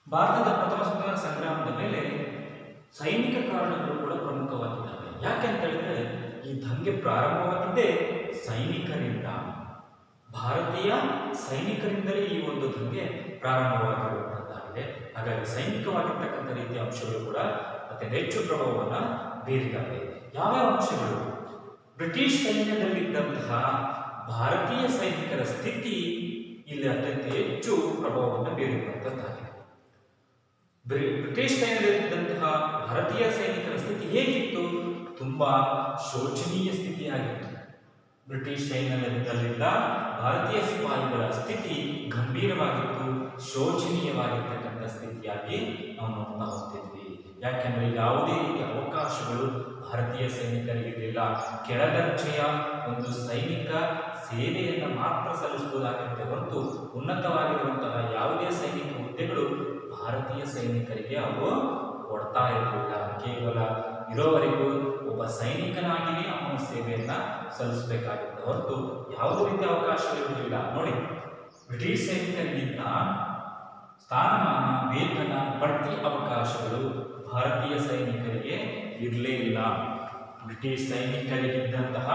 [SPEAKER 1] ಭಾರತದ ಪ್ರಥಮ ಸ್ವತಂತ್ರ ಸಂಗ್ರಾಮದ ಮೇಲೆ ಸೈನಿಕ ಕಾರಣಗಳು ಕೂಡ ಪ್ರಮುಖವಾಗಿದ್ದಾವೆ. ಯಾಕೆಂತ ಹೇಳಿದ್ರೆ ಈ ದಂಗೆ ಪ್ರಾರಂಭವಾಗಿದ್ದೇ ಸೈನಿಕರಿಂದ, ಭಾರತೀಯ ಸೈನಿಕರಿಂದಲೇ ಈ ಒಂದು ದಂಗೆ ಪ್ರಾರಂಭವಾಗಿರುವಂತದ್ದಾಗಿದೆ. ಹಾಗಾಗಿ ಸೈನಿಕವಾಗಿರ್ತಕ್ಕಂಥ ರೀತಿಯ ಅಂಶಗಳು ಕೂಡ ಅತ್ಯಂತ ಹೆಚ್ಚು ಪ್ರಭಾವವನ್ನು ಬೀರಿದ್ದಾವೆ. ಯಾವ್ಯಾವ ಅಂಶಗಳು? ಬ್ರಿಟಿಷ್ ಸೈನ್ಯದಲ್ಲಿದ್ದಂತಹ ಭಾರತೀಯ ಸೈನಿಕರ ಸ್ಥಿತಿ ಇಲ್ಲಿ ಅತ್ಯಂತ ಹೆಚ್ಚು ಪ್ರಭಾವವನ್ನು ಬೀರಿರುವಂತದ್ದಾಗಿದೆ. ಬ್ರಿಟಿಷ್ ಸೈನ್ಯದಲ್ಲಿದ್ದಂತಹ ಭಾರತೀಯ ಸೈನಿಕರ ಸ್ಥಿತಿ ಹೇಗಿತ್ತು? ತುಂಬಾ ಶೋಚನೀಯ ಸ್ಥಿತಿಯಾಗಿತ್ತು. ಬ್ರಿಟಿಷ್ ಸೈನ್ಯದಲ್ಲಿದ್ದ ಭಾರತೀಯ ಸಿಪಾಯಿಗಳ ಸ್ಥಿತಿ ಗಂಭೀರವಾಗಿತ್ತು, ಶೋಚನೀಯವಾಗಿರ್ತಕ್ಕಂಥ ಸ್ಥಿತಿಯಾಗಿ ನಾವು ನೋಡ್ತಾ ಹೋಗ್ತಿದ್ವಿ. ಯಾಕೆಂದ್ರೆ ಯಾವುದೇ ರೀತಿಯ ಅವಕಾಶಗಳು ಭಾರತೀಯ ಸೈನಿಕರಿಗಿರಲಿಲ್ಲ. ಕೆಳದರ್ಜೆಯ ಒಂದು ಸೈನಿಕ ಸೇವೆಯನ್ನು ಮಾತ್ರ ಸಲ್ಲಿಸಬಹುದಾಗಿರುತ್ತೆ ಹೊರತು ಉನ್ನತವಾಗಿರುವಂತಹ ಯಾವುದೇ ಸೈನಿಕ ಹುದ್ದೆಗಳು ಭಾರತೀಯ ಸೈನಿಕರಿಗೆ ಅವು ಕೊಡ್ತಾ ಇರಲಿಲ್ಲ. ಕೇವಲ ಇರೋವರೆಗೂ ಒಬ್ಬ ಸೈನಿಕನಾಗಿಯೇ ಅವನ ಸೇವೆಯನ್ನ ಸಲ್ಲಿಸಬೇಕಾಗಿತ್ತು ಹೊರತು ಯಾವುದೇ ರೀತಿಯ ಅವಕಾಶಗಳಿರಲಿಲ್ಲ. ನೋಡಿ, ಬ್ರಿಟಿಷ್ ಸೈನಿಕರಿಗಿಂತ ಸ್ಥಾನಮಾನ, ವೇತನ, ಬಡ್ತಿ ಅವಕಾಶಗಳು ಭಾರತೀಯ ಸೈನಿಕರಿಗೆ ಇರಲೇ ಇಲ್ಲ. ಬ್ರಿಟಿಷ್ ಸೈನಿಕರಿಗಿದ್ದಂತಹ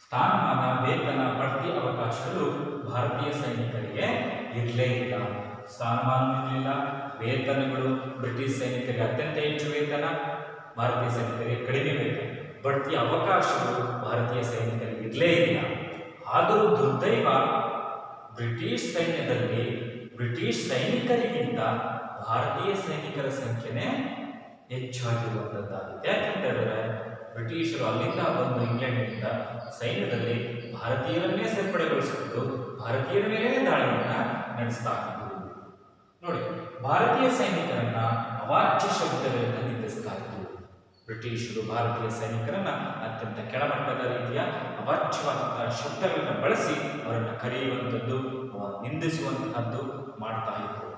[SPEAKER 1] ಸ್ಥಾನಮಾನ, ವೇತನ, ಬಡ್ತಿ ಅವಕಾಶಗಳು ಭಾರತೀಯ ಸೈನಿಕರಿಗೆ ಇರಲೇ ಇಲ್ಲ. ಸ್ಥಾನಮಾನ ಇರಲಿಲ್ಲ, ವೇತನಗಳು ಬ್ರಿಟಿಷ್ ಸೈನಿಕರಿಗೆ ಅತ್ಯಂತ ಹೆಚ್ಚು ವೇತನ, ಭಾರತೀಯ ಸೈನಿಕರಿಗೆ ಕಡಿಮೆ ವೇತನ, ಬಡ್ತಿ ಅವಕಾಶಗಳು ಭಾರತೀಯ ಸೈನಿಕರಿಗೆ ಇರಲೇ ಇಲ್ಲ. ಆದರೂ ದುರ್ದೈವ, ಬ್ರಿಟಿಷ್ ಸೈನ್ಯದಲ್ಲಿ ಬ್ರಿಟಿಷ್ ಸೈನಿಕರಿಗಿಂತ ಭಾರತೀಯ ಸೈನಿಕರ ಸಂಖ್ಯೆನೇ ಹೆಚ್ಚಾಗಿರುವಂತದ್ದಾಗಿದೆ. ಯಾಕೆಂತ ಹೇಳಿದ್ರೆ ಬ್ರಿಟಿಷರು ಅಲ್ಲಿಂದ ಬಂದು ಇಂಗ್ಲೆಂಡ್ನಿಂದ ಸೈನ್ಯದಲ್ಲಿ ಭಾರತೀಯರನ್ನೇ ಸೇರ್ಪಡೆಗೊಳಿಸಿಕೊಂಡು ಭಾರತೀಯರ ಮೇಲೆ ದಾಳಿಯನ್ನ ನಡೆಸ್ತಾ ಇದ್ರು. ನೋಡಿ, ಭಾರತೀಯ ಸೈನಿಕರನ್ನ ಅವಾಚ್ಯ ಶಬ್ದಗಳಿಂದ ನಿಂದಿಸ್ತಾ ಇದ್ರು. ಬ್ರಿಟಿಷರು ಭಾರತೀಯ ಸೈನಿಕರನ್ನ ಅತ್ಯಂತ ಕೆಳಮಟ್ಟದ ರೀತಿಯ ಅವಾಚ್ಯವಾದಂತಹ ಶಬ್ದಗಳನ್ನ ಬಳಸಿ ಅವರನ್ನು ಕರೆಯುವಂಥದ್ದು, ನಿಂದಿಸುವಂತಹದ್ದು ಮಾಡ್ತಾ ಇದ್ರು.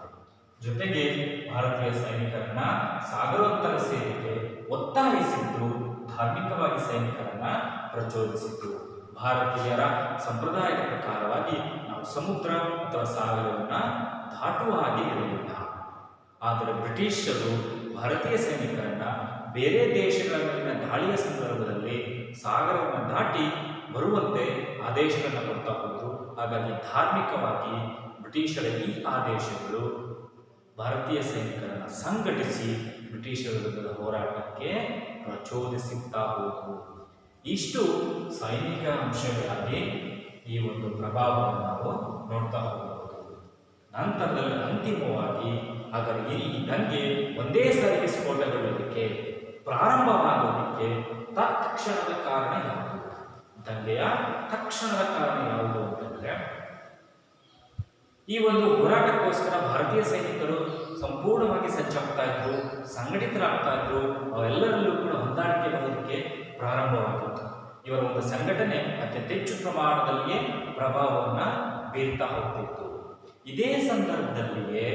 [SPEAKER 1] ಜೊತೆಗೆ ಭಾರತೀಯ ಸೈನಿಕರನ್ನ ಸಾಗರೋತ್ತರ ಸೇವೆಗೆ ಒತ್ತಾಯಿಸಿದ್ದು, ಧಾರ್ಮಿಕವಾಗಿ ಸೈನಿಕರನ್ನ ಪ್ರಚೋದಿಸಿತ್ತು. ಭಾರತೀಯರ ಸಂಪ್ರದಾಯದ ಪ್ರಕಾರವಾಗಿ ನಾವು ಸಮುದ್ರ ಅಥವಾ ಸಾಗರವನ್ನ ದಾಟುವ ಹಾಗೆ ಇರಲಿಲ್ಲ. ಆದರೆ ಬ್ರಿಟಿಷರು ಭಾರತೀಯ ಸೈನಿಕರನ್ನ ಬೇರೆ ದೇಶಗಳ ಮೇಲಿನ ದಾಳಿಯ ಸಂದರ್ಭದಲ್ಲಿ ಸಾಗರವನ್ನು ದಾಟಿ ಬರುವಂತೆ ಆದೇಶಗಳನ್ನು ಕೊಡ್ತಾ ಹೋದರು. ಹಾಗಾಗಿ ಧಾರ್ಮಿಕವಾಗಿ ಬ್ರಿಟಿಷರ ಈ ಆದೇಶಗಳು ಭಾರತೀಯ ಸೈನಿಕರನ್ನು ಸಂಘಟಿಸಿ ಬ್ರಿಟಿಷರ ವಿರುದ್ಧದ ಹೋರಾಟಕ್ಕೆ ಪ್ರಚೋದಿಸುತ್ತಾ ಹೋದವು. ಇಷ್ಟು ಸೈನಿಕ ಅಂಶಗಳಾಗಿ ಈ ಒಂದು ಪ್ರಭಾವವನ್ನು ನಾವು ನೋಡ್ತಾ ಹೋಗಬಹುದು. ನಂತರದಲ್ಲಿ ಅಂತಿಮವಾಗಿ ಹಾಗಾದರೆ ಈ ದಂಗೆ ಒಂದೇ ಸಾರಿಗೆ ಸ್ಫೋಟಗೊಳ್ಳೋದಕ್ಕೆ ಪ್ರಾರಂಭವಾಗೋದಕ್ಕೆ ತತ್ಕ್ಷಣದ ಕಾರಣ ಯಾವುದು? ದಂಗೆಯ ತಕ್ಷಣದ ಕಾರಣ ಯಾವುದು ಅಂತಂದ್ರೆ, ಈ ಒಂದು ಹೋರಾಟಕ್ಕೋಸ್ಕರ ಭಾರತೀಯ ಸೈನಿಕರು ಸಂಪೂರ್ಣವಾಗಿ ಸಜ್ಜಾಗ್ತಾ ಇದ್ರು, ಸಂಘಟಿತರಾಗ್ತಾ ಇದ್ರು. ಅವೆಲ್ಲರಲ್ಲೂ ಕೂಡ ಹೊಂದಾಣಿಕೆ ಬರೋದಕ್ಕೆ ಪ್ರಾರಂಭವಾಗಿತ್ತು. ಇವರ ಒಂದು ಸಂಘಟನೆ ಅತ್ಯಂತ ಹೆಚ್ಚು ಪ್ರಮಾಣದಲ್ಲಿಯೇ ಪ್ರಭಾವವನ್ನು ಬೀರ್ತಾ ಹೋಗ್ತಿತ್ತು. ಇದೇ ಸಂದರ್ಭದಲ್ಲಿಯೇ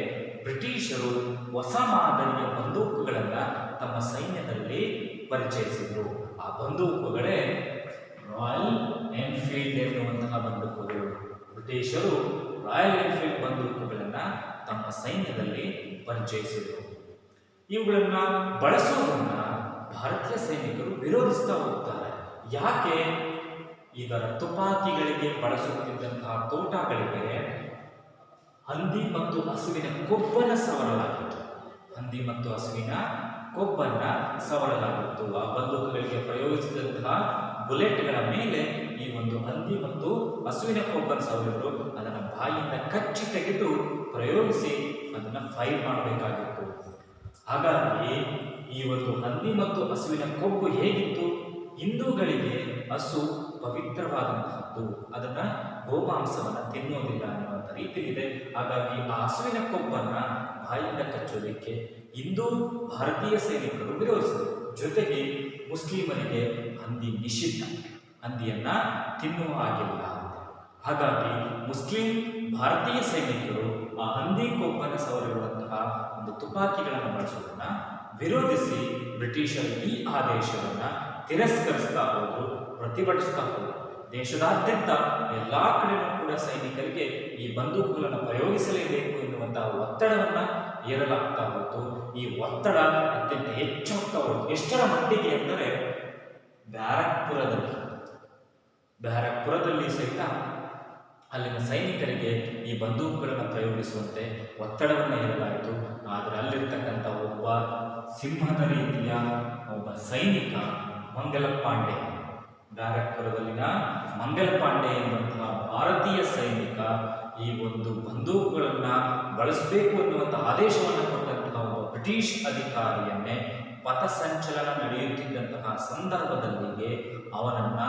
[SPEAKER 1] ಬ್ರಿಟಿಷರು ಹೊಸ ಮಾದರಿಯ ಬಂದೂಕುಗಳನ್ನು ತಮ್ಮ ಸೈನ್ಯದಲ್ಲಿ ಪರಿಚಯಿಸಿದರು. ಆ ಬಂದೂಕುಗಳೇ ರಾಯಲ್ ಎನ್ಫೀಲ್ಡ್ ಎನ್ನುವಂತಹ ಬಂದೂಕುಗಳು. ಬ್ರಿಟಿಷರು ರಾಯಲ್ ಎನ್ಫೀಲ್ಡ್ ಬಂದೂಕುಗಳನ್ನು ತಮ್ಮ ಸೈನ್ಯದಲ್ಲಿ ಪರಿಚಯಿಸಿದರು. ಇವುಗಳನ್ನು ಬಳಸುವುದನ್ನು ಭಾರತೀಯ ಸೈನಿಕರು ವಿರೋಧಿಸ್ತಾ ಹೋಗ್ತಾರೆ. ಯಾಕೆ? ಇದರ ತುಪಾಕಿಗಳಿಗೆ ಬಳಸುತ್ತಿದ್ದಂತಹ ತೋಟಗಳಿಗೆ ಹಂದಿ ಮತ್ತು ಹಸುವಿನ ಕೊಬ್ಬನ್ನು ಸವರಲಾಗಿತ್ತು. ಹಂದಿ ಮತ್ತು ಹಸುವಿನ ಕೊಬ್ಬನ್ನು ಸವರಲಾಗಿತ್ತು. ಆ ಬಂದೂಕುಗಳಿಗೆ ಪ್ರಯೋಗಿಸಿದಂತಹ ಬುಲೆಟ್ಗಳ ಮೇಲೆ ಈ ಒಂದು ಹಂದಿ ಮತ್ತು ಹಸುವಿನ ಕೊಬ್ಬನ್ನು ಸವರಿದ್ರು. ಅದನ್ನು ಬಾಯಿಯಿಂದ ಕಚ್ಚಿ ತೆಗೆದು ಪ್ರಯೋಗಿಸಿ ಅದನ್ನು ಫೈರ್ ಮಾಡಬೇಕಾಗಿತ್ತು. ಹಾಗಾಗಿ ಈ ಒಂದು ಹಂದಿ ಮತ್ತು ಹಸುವಿನ ಕೊಬ್ಬು ಹೇಗಿತ್ತು? ಹಿಂದೂಗಳಿಗೆ ಹಸು ಪವಿತ್ರವಾದಂತಹದ್ದು, ಅದನ್ನ ಗೋಮಾಂಸವನ್ನು ತಿನ್ನೋದಿಲ್ಲ ಅನ್ನುವಂಥ ರೀತಿಯಿದೆ. ಹಾಗಾಗಿ ಆ ಹಸುವಿನ ಕೊಬ್ಬನ್ನ ಬಾಯಿಂದ ಕಚ್ಚೋದಕ್ಕೆ ಹಿಂದೂ ಭಾರತೀಯ ಸೈನಿಕರು ವಿರೋಧಿಸಿದರು. ಜೊತೆಗೆ ಮುಸ್ಲಿಮರಿಗೆ ಹಂದಿ ನಿಷಿದ್ಧ, ಹಂದಿಯನ್ನ ತಿನ್ನುವ ಹಾಗಿಲ್ಲ. ಹಾಗಾಗಿ ಮುಸ್ಲಿಂ ಭಾರತೀಯ ಸೈನಿಕರು ಆ ಹಂದಿ ಕೊಬ್ಬನ್ನು ಸವರಿರುವಂತಹ ಒಂದು ತುಪಾಕಿಗಳನ್ನು ಬಳಸುವುದನ್ನು ವಿರೋಧಿಸಿ ಬ್ರಿಟಿಷರು ಈ ಆದೇಶವನ್ನು ತಿರಸ್ಕರಿಸ್ತಾ ಹೋದರು, ಪ್ರತಿಭಟಿಸ್ತಾ ಹೋದರು. ದೇಶದಾದ್ಯಂತ ಎಲ್ಲ ಕಡೆಯೂ ಕೂಡ ಸೈನಿಕರಿಗೆ ಈ ಬಂದೂಕುಗಳನ್ನು ಪ್ರಯೋಗಿಸಲೇಬೇಕು ಎನ್ನುವಂತಹ ಒತ್ತಡವನ್ನು ಏರಲಾಗ್ತಾ ಹೋಯಿತು. ಈ ಒತ್ತಡ ಅತ್ಯಂತ ಹೆಚ್ಚಾಗ್ತಾ ಹೋಯಿತು. ಎಷ್ಟರ ಮಟ್ಟಿಗೆ ಎಂದರೆ ಬ್ಯಾರಕ್ಪುರದಲ್ಲಿ ಸಹಿತ ಅಲ್ಲಿನ ಸೈನಿಕರಿಗೆ ಈ ಬಂದೂಕುಗಳನ್ನು ಪ್ರಯೋಗಿಸುವಂತೆ ಒತ್ತಡವನ್ನು ಏರಲಾಯಿತು. ಆದರೆ ಅಲ್ಲಿರ್ತಕ್ಕಂಥ ಒಬ್ಬ ಸಿಂಹದ ರೀತಿಯ ಒಬ್ಬ ಸೈನಿಕ ಮಂಗಲ ಪಾಂಡೆ, ಬ್ಯಾರಕ್ಪುರದಲ್ಲಿನ ಮಂಗಲ ಪಾಂಡೆ ಎನ್ನುವಂತಹ ಭಾರತೀಯ ಸೈನಿಕ ಈ ಒಂದು ಬಂದೂಕುಗಳನ್ನು ಬಳಸಬೇಕು ಎನ್ನುವಂತಹ ಆದೇಶವನ್ನು ಕೊಟ್ಟಂತಹ ಒಬ್ಬ ಬ್ರಿಟಿಷ್ ಅಧಿಕಾರಿಯನ್ನೇ ಪಥಸಂಚಲನ ನಡೆಯುತ್ತಿದ್ದಂತಹ ಸಂದರ್ಭದಲ್ಲಿಗೆ ಅವನನ್ನ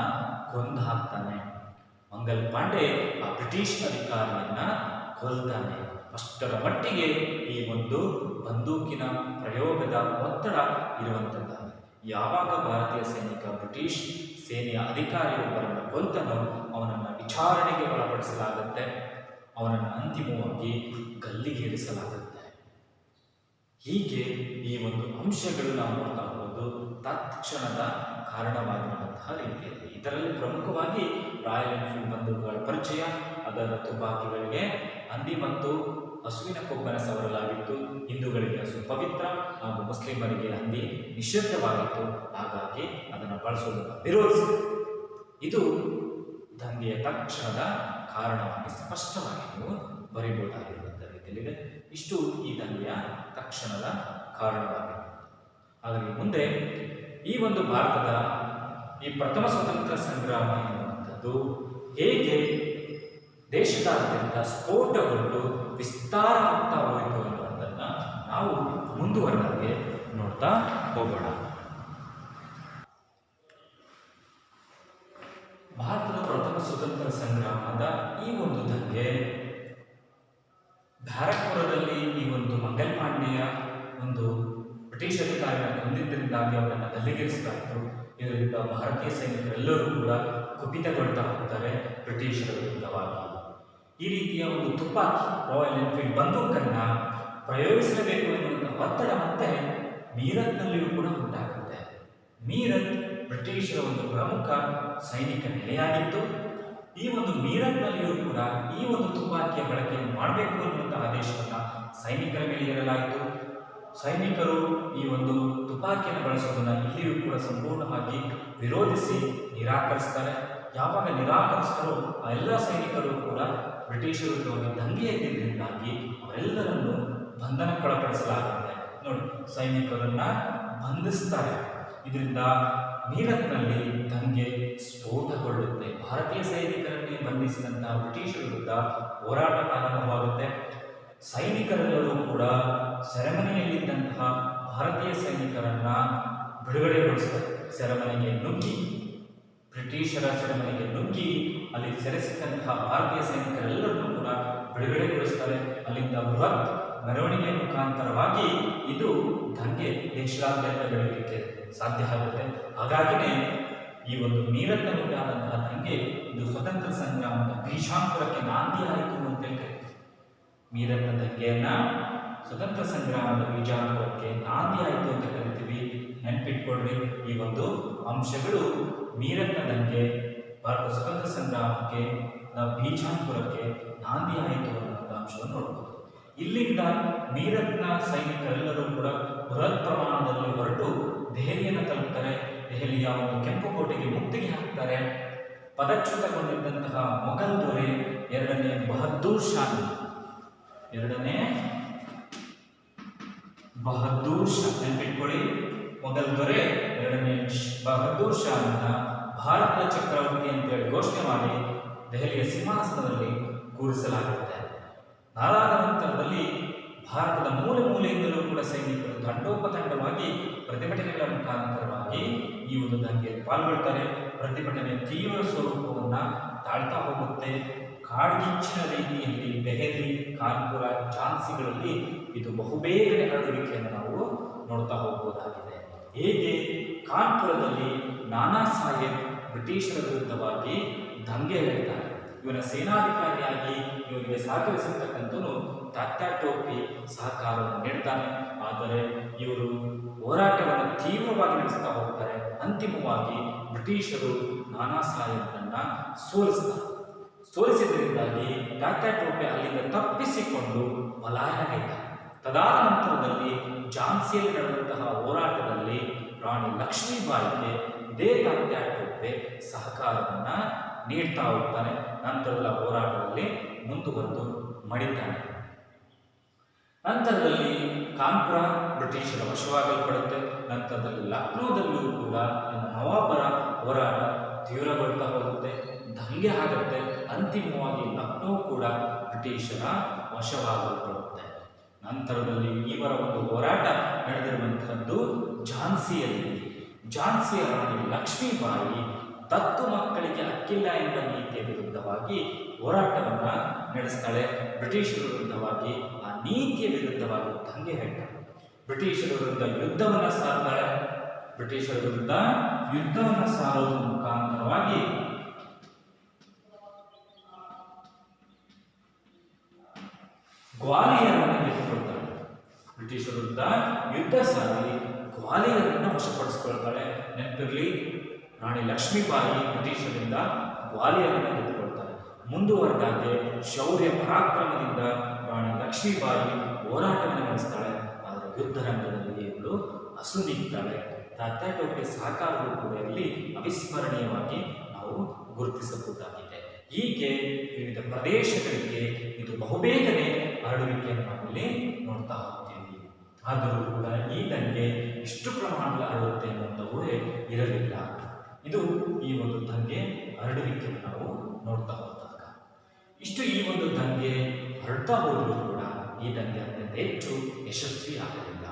[SPEAKER 1] ಕೊಂದು ಹಾಕ್ತಾನೆ. ಮಂಗಲ್ ಪಾಂಡೆ ಆ ಬ್ರಿಟಿಷ್ ಅಧಿಕಾರಿಯನ್ನ ಕೊಲ್ತಾನೆ. ಅಷ್ಟರ ಮಟ್ಟಿಗೆ ಈ ಒಂದು ಬಂದೂಕಿನ ಪ್ರಯೋಗದ ಒತ್ತಡ ಇರುವಂಥದ್ದು. ಯಾವಾಗ ಭಾರತೀಯ ಸೈನಿಕ ಬ್ರಿಟಿಷ್ ಸೇನೆಯ ಅಧಿಕಾರಿಯೊಬ್ಬರನ್ನು ಕೊಲ್ತಾನೋ ಅವನನ್ನು ವಿಚಾರಣೆಗೆ ಒಳಪಡಿಸಲಾಗುತ್ತೆ, ಅವನನ್ನು ಅಂತಿಮವಾಗಿ ಗಲ್ಲಿಗೇರಿಸಲಾಗುತ್ತೆ. ಹೀಗೆ ಈ ಒಂದು ಅಂಶಗಳು ನಾವು ನೋಡ್ತಾ ಹೋಗೋದು ತತ್ಕ್ಷಣದ ಕಾರಣವಾಗಿರುವಂತಹ ರೀತಿಯಲ್ಲಿ. ಇದರಲ್ಲಿ ಪ್ರಮುಖವಾಗಿ ರಾಯಲ್ ಎನ್ಫೀಲ್ಡ್ ಬಂದೂಕುಗಳ ಪರಿಚಯ, ಅದರ ತುಪಾಕಿಗಳಿಗೆ ಹಂದಿ ಮತ್ತು ಹಸುವಿನ ಕೊಬ್ಬನ್ನು ಸವರಲಾಗಿತ್ತು. ಹಿಂದೂಗಳಿಗೆ ಹಸು ಪವಿತ್ರ ಹಾಗೂ ಮುಸ್ಲಿಮರಿಗೆ ಹಂದಿ ನಿಷಿದ್ಧವಾಗಿತ್ತು. ಹಾಗಾಗಿ ಅದನ್ನು ಬಳಸುವುದನ್ನು ವಿರೋಧಿಸಿತು. ಇದು ದಂಗೆಯ ತಕ್ಷಣದ ಕಾರಣವಾಗಿ ಸ್ಪಷ್ಟವಾಗಿ ನೀವು ಬರೀಬಹುದಾಗಿರುವಂಥ ರೀತಿಯಲ್ಲಿದೆ. ಇಷ್ಟು ಈ ದಂಗೆಯ ತಕ್ಷಣದ ಕಾರಣವಾಗಿದೆ. ಹಾಗಾಗಿ ಮುಂದೆ ಈ ಒಂದು ಭಾರತದ ಈ ಪ್ರಥಮ ಸ್ವತಂತ್ರ ಸಂಗ್ರಾಮ ಎನ್ನುವಂಥದ್ದು ಹೇಗೆ ದೇಶದಾದ್ಯಂತ ಸ್ಫೋಟಗೊಂಡು ವಿಸ್ತಾರ ಆಗ್ತಾ ಹೋಯಿತು ಅನ್ನುವಂಥದ್ದನ್ನ ನಾವು ಮುಂದುವರೆದಾಗೆ ನೋಡ್ತಾ ಹೋಗೋಣ. ಭಾರತದ ಪ್ರಥಮ ಸ್ವತಂತ್ರ ಸಂಗ್ರಾಮದ ಈ ಒಂದು ದಂಗೆ ಬ್ಯಾರಕ್ಪುರದಲ್ಲಿ ಈ ಒಂದು ಮಂಗಲ್ ಪಾಂಡೆಯ ಒಂದು ಬ್ರಿಟಿಷ್ ಅಧಿಕಾರಿಗಳ ಕೊಂದಿದ್ದರಿಂದಾಗಿ ಅವರನ್ನು ಗಲ್ಲಿಗೇರಿಸಲಾಯಿತು. ಇದರಿಂದ ಭಾರತೀಯ ಸೈನಿಕರೆಲ್ಲರೂ ಕೂಡ ಕುಪಿತಗೊಳ್ತಾ ಹೋಗ್ತಾರೆ ಬ್ರಿಟಿಷರ ವಿರುದ್ಧವಾಗಿ. ಈ ರೀತಿಯ ಒಂದು ತುಪಾಕಿ ರಾಯಲ್ ಎನ್ಫೀಲ್ಡ್ ಬಂದೂಕನ್ನು ಪ್ರಯೋಗಿಸಲೇಬೇಕು ಎನ್ನುವಂಥ ಒತ್ತಡ ಮತ್ತೆ ಮೀರತ್ನಲ್ಲಿಯೂ ಕೂಡ ಉಂಟಾಗುತ್ತೆ. ಮೀರತ್ ಬ್ರಿಟಿಷರ ಒಂದು ಪ್ರಮುಖ ಸೈನಿಕ ನೆಲೆಯಾಗಿತ್ತು. ಈ ಒಂದು ಮೀರತ್ನಲ್ಲಿಯೂ ಕೂಡ ಈ ಒಂದು ತುಪಾಕಿಯ ಬಳಕೆಯನ್ನು ಮಾಡಬೇಕು ಎನ್ನುವಂಥ ಆದೇಶವನ್ನು ಸೈನಿಕರ ಮೇಲೆ ಏರಲಾಯಿತು. ಸೈನಿಕರು ಈ ಒಂದು ತುಪಾಕಿಯನ್ನು ಬಳಸುವುದನ್ನು ಇಲ್ಲಿಯೂ ಕೂಡ ಸಂಪೂರ್ಣವಾಗಿ ವಿರೋಧಿಸಿ ನಿರಾಕರಿಸ್ತಾರೆ. ಯಾವಾಗ ನಿರಾಕರಿಸ್ತಾರೋ ಆ ಎಲ್ಲ ಸೈನಿಕರು ಕೂಡ ಬ್ರಿಟಿಷರ ವಿರುದ್ಧವಾಗಿ ದಂಗೆ ಎದ್ದಿದ್ದರಿಂದಾಗಿ ಅವರೆಲ್ಲರನ್ನು ಬಂಧನಕ್ಕೊಳಪಡಿಸಲಾಗುತ್ತೆ. ನೋಡಿ, ಸೈನಿಕರನ್ನ ಬಂಧಿಸ್ತಾರೆ. ಇದರಿಂದ ಮೀರತ್ನಲ್ಲಿ ದಂಗೆ ಸ್ಫೋಟಗೊಳ್ಳುತ್ತೆ. ಭಾರತೀಯ ಸೈನಿಕರನ್ನೇ ಬಂಧಿಸಿದಂತಹ ಬ್ರಿಟಿಷರ ವಿರುದ್ಧ ಹೋರಾಟ ಪ್ರಾರಂಭವಾಗುತ್ತೆ. ಸೈನಿಕರೆಲ್ಲರೂ ಕೂಡ ಸೆರೆಮನೆಯಲ್ಲಿದ್ದಂತಹ ಭಾರತೀಯ ಸೈನಿಕರನ್ನ ಬಿಡುಗಡೆಗೊಳಿಸ್ತಾರೆ. ಸೆರೆಮನೆಗೆ ನುಗ್ಗಿ ಬ್ರಿಟಿಷರ ಸೆರೆಮನೆಗೆ ನುಗ್ಗಿ ಅಲ್ಲಿ ಸೆರೆಸಿದಂತಹ ಭಾರತೀಯ ಸೈನಿಕರೆಲ್ಲರನ್ನೂ ಕೂಡ ಬಿಡುಗಡೆಗೊಳಿಸ್ತಾರೆ. ಅಲ್ಲಿಂದ ಬೃಹತ್ ಮೆರವಣಿಗೆ ಮುಖಾಂತರವಾಗಿ ಇದು ದಂಗೆ ದೇಶದಾದ್ಯಂತ ಬೆಳೆಯಲಿಕ್ಕೆ ಸಾಧ್ಯ ಆಗುತ್ತೆ. ಹಾಗಾಗಿನೇ ಈ ಒಂದು ಮೀರತ್ನಲ್ಲಿ ಆದಂತಹ ದಂಗೆ ಇದು ಸ್ವತಂತ್ರ ಸಂಗ್ರಾಮದ ಬೀಜಾಂಕುರಕ್ಕೆ ನಾಂದಿ ಆಯಿತು ಅಂತ ಹೇಳ್ತಾರೆ. ಮೀರತ್ನ ದಂಗೆಯನ್ನ ಸ್ವತಂತ್ರ ಸಂಗ್ರಾಮದ ಬೀಜಾಂಕುರಕ್ಕೆ ನಾಂದಿ ಆಯಿತು ಅಂತ ಕರಿತೀವಿ. ನೆನ್ಪಿಟ್ಕೊಳ್ರಿ, ಈ ಒಂದು ಅಂಶಗಳು ಮೀರತ್ನ ದಂಗೆ ಭಾರತ ಸ್ವತಂತ್ರ ಸಂಗ್ರಾಮಕ್ಕೆ ಬೀಜಾಂಕುರಕ್ಕೆ ನಾಂದಿ ಆಯಿತು ಅನ್ನುವಂಥ ಅಂಶವನ್ನು ನೋಡ್ಬೋದು. ಇಲ್ಲಿಂದ ಮೀರತ್ನ ಸೈನಿಕರೆಲ್ಲರೂ ಕೂಡ ಬೃಹತ್ ಪ್ರಮಾಣದಲ್ಲಿ ಹೊರಟು ದೆಹಲಿಯನ್ನು ತಲುಪ್ತಾರೆ. ದೆಹಲಿಯ ಒಂದು ಕೆಂಪು ಕೋಟೆಗೆ ಮುತ್ತಿಗೆ ಹಾಕ್ತಾರೆ. ಪದಚ್ಯುತಗೊಂಡಿದ್ದಂತಹ ಮೊಘಲ್ ದೊರೆ ಎರಡನೇ ಬಹದ್ದೂರ್ ಶಾ ನೆನಪಿಟ್ಕೊಳ್ಳಿ. ಮೊಘಲ್ ದೊರೆ ಎರಡನೇ ಬಹದ್ದೂರ್ ಶಾ ಭಾರತದ ಚಕ್ರವರ್ತಿ ಅಂತೇಳಿ ಘೋಷಣೆ ಮಾಡಿ ದೆಹಲಿಯ ಸಿಂಹಾಸನದಲ್ಲಿ ಕೂರಿಸಲಾಗುತ್ತೆ. ನಾರಾದ ನಂತರದಲ್ಲಿ ಭಾರತದ ಮೂಲೆ ಮೂಲೆಯಿಂದಲೂ ಕೂಡ ಸೈನಿಕರು ತಂಡೋಪತಂಡವಾಗಿ ಪ್ರತಿಭಟನೆಗಳ ಮುಖಾಂತರವಾಗಿ ಈ ಒಂದು ದಂಗೆಯಲ್ಲಿ ಪಾಲ್ಗೊಳ್ತಾರೆ. ಪ್ರತಿಭಟನೆ ತೀವ್ರ ಸ್ವರೂಪವನ್ನು ತಾಳ್ತಾ ಹೋಗುತ್ತೆ. ಕಾಡ್ಗಿಚ್ಚಿನ ರೀತಿಯಲ್ಲಿ ದೆಹಲಿ, ಕಾನ್ಪುರ, ಝಾನ್ಸಿಗಳಲ್ಲಿ ಇದು ಬಹುಬೇಗನೆ ಹರಡುವಿಕೆಯನ್ನು ನಾವು ನೋಡ್ತಾ ಹೋಗಬಹುದಾಗಿದೆ. ಹೇಗೆ ಕಾನ್ಪುರದಲ್ಲಿ ನಾನಾ ಸಾಹೇಬ್ ಬ್ರಿಟಿಷರ ವಿರುದ್ಧವಾಗಿ ದಂಗೆ ಹೇಳ್ತಾರೆ. ಇವನ ಸೇನಾಧಿಕಾರಿಯಾಗಿ ಇವನಿಗೆ ಸಹಕರಿಸಿರ್ತಕ್ಕಂಥವನು ತಾತ್ಯಾ ಟೋಪಿ ಸಹಕಾರವನ್ನು ನೀಡ್ತಾನೆ. ಆದರೆ ಇವರು ಹೋರಾಟವನ್ನು ತೀವ್ರವಾಗಿ ನಡೆಸ್ತಾ ಹೋಗ್ತಾರೆ. ಅಂತಿಮವಾಗಿ ಬ್ರಿಟಿಷರು ನಾನಾ ಸಾಹೇಬ್ರನ್ನ ಸೋಲಿಸಿದ್ರಿಂದಾಗಿ ತಾತ್ಯಾ ಟೋಪೆ ಅಲ್ಲಿಂದ ತಪ್ಪಿಸಿಕೊಂಡು ಪಲಾಯನಗೈತಾರೆ. ತದಾದ ನಂತರದಲ್ಲಿ ಝಾನ್ಸಿಯಲ್ಲಿ ನಡೆದಂತಹ ಹೋರಾಟದಲ್ಲಿ ರಾಣಿ ಲಕ್ಷ್ಮೀಬಾಯಿಗೆ ಇದೇ ತಾತ್ಯಾ ಟೋಪೆ ಸಹಕಾರವನ್ನ ನೀಡ್ತಾ ಹೋಗ್ತಾನೆ. ನಂತರದ ಹೋರಾಟದಲ್ಲಿ ಮುಂದುವರೆದು ಮಡಿತಾನೆ. ನಂತರದಲ್ಲಿ ಕಾನ್ಪುರ ಬ್ರಿಟಿಷರ ವಶವಾಗಲ್ಪಡುತ್ತೆ. ನಂತರದಲ್ಲಿ ಲಕ್ನೋದಲ್ಲೂ ಕೂಡ ನವಾಬರ ಹೋರಾಟ ತೀವ್ರಗೊಳ್ತಾ ಹೋಗುತ್ತೆ, ದಂಗೆ ಆಗುತ್ತೆ. ಅಂತಿಮವಾಗಿ ಲಕ್ನೋ ಕೂಡ ಬ್ರಿಟಿಷರ ವಶವಾಗಲ್ಪಡುತ್ತೆ. ನಂತರದಲ್ಲಿ ಇವರ ಒಂದು ಹೋರಾಟ ನಡೆದಿರುವಂತಹದ್ದು ಝಾನ್ಸಿಯ ರಾಣಿ ಲಕ್ಷ್ಮೀಬಾಯಿ ದತ್ತು ಮಕ್ಕಳಿಗೆ ಹಕ್ಕಿಲ್ಲ ಎಂಬ ನೀತಿಯ ವಿರುದ್ಧವಾಗಿ ಹೋರಾಟವನ್ನ ನಡೆಸ್ತಾಳೆ. ಬ್ರಿಟಿಷರ ವಿರುದ್ಧವಾಗಿ ಆ ನೀತಿಯ ವಿರುದ್ಧವಾಗಿ ದಂಗೆ ಹೇಳ್ತಾಳೆ. ಬ್ರಿಟಿಷರ ವಿರುದ್ಧ ಯುದ್ಧವನ್ನ ಸಾರ್ತಾಳೆ. ಬ್ರಿಟಿಷರ ವಿರುದ್ಧ ಯುದ್ಧವನ್ನ ಸಾರುವುದರ ಮುಖಾಂತರವಾಗಿ ಗ್ವಾಲಿಯರನ್ನು ಗೆದ್ದುಕೊಳ್ತಾಳೆ. ಬ್ರಿಟಿಷರ ವಿರುದ್ಧ ಯುದ್ಧ ಸಾರಿ ಗ್ವಾಲಿಯರನ್ನು ವಶಪಡಿಸಿಕೊಳ್ತಾಳೆ. ನೆನಪಿರಲಿ, ರಾಣಿ ಲಕ್ಷ್ಮೀಬಾಯಿ ಬ್ರಿಟಿಷರಿಂದ ಗ್ವಾಲಿಯರನ್ನು ಗೆದ್ದುಕೊಳ್ತಾಳೆ. ಮುಂದುವರೆದಾಗೆ ಶೌರ್ಯ ಪರಾಕ್ರಮದಿಂದ ರಾಣಿ ಲಕ್ಷ್ಮೀಬಾಯಿ ಹೋರಾಟವನ್ನು ನಡೆಸ್ತಾಳೆ. ಆದರೆ ಯುದ್ಧ ರಂಗದಲ್ಲಿ ಇವಳು ಅಸುನೀಗ್ತಾಳೆ. ತಾತ್ಯಾ ಟೋಪೆ ಸಹಕಾರಗಳು ಕೂಡ ಇಲ್ಲಿ ಅವಿಸ್ಮರಣೀಯವಾಗಿ ನಾವು ಗುರುತಿಸಬಹುದಾಗಿದೆ. ಹೀಗೆ ವಿವಿಧ ಪ್ರದೇಶಗಳಿಗೆ ಇದು ಬಹುಬೇಗನೆ ಹರಡುವಿಕೆಯನ್ನು ನಾವಿಲ್ಲಿ ನೋಡ್ತಾ ಹೋಗ್ತೀವಿ. ಆದರೂ ಕೂಡ ಈ ದಂಗೆ ಇಷ್ಟು ಪ್ರಮಾಣದಲ್ಲಿ ಹರಡುತ್ತೆ ಅನ್ನುವಂಥ ಊಹೆ ಇರಲಿಲ್ಲ. ಇದು ಈ ಒಂದು ದಂಗೆ ಹರಡುವಿಕೆಯನ್ನು ನಾವು ನೋಡ್ತಾ ಹೋದಾಗ ಈ ಒಂದು ದಂಗೆ ಹರಡ್ತಾ ಹೋದರೂ ಕೂಡ ಈ ದಂಗೆ ಅತ್ಯಂತ ಹೆಚ್ಚು ಯಶಸ್ವಿ ಆಗಲಿಲ್ಲ.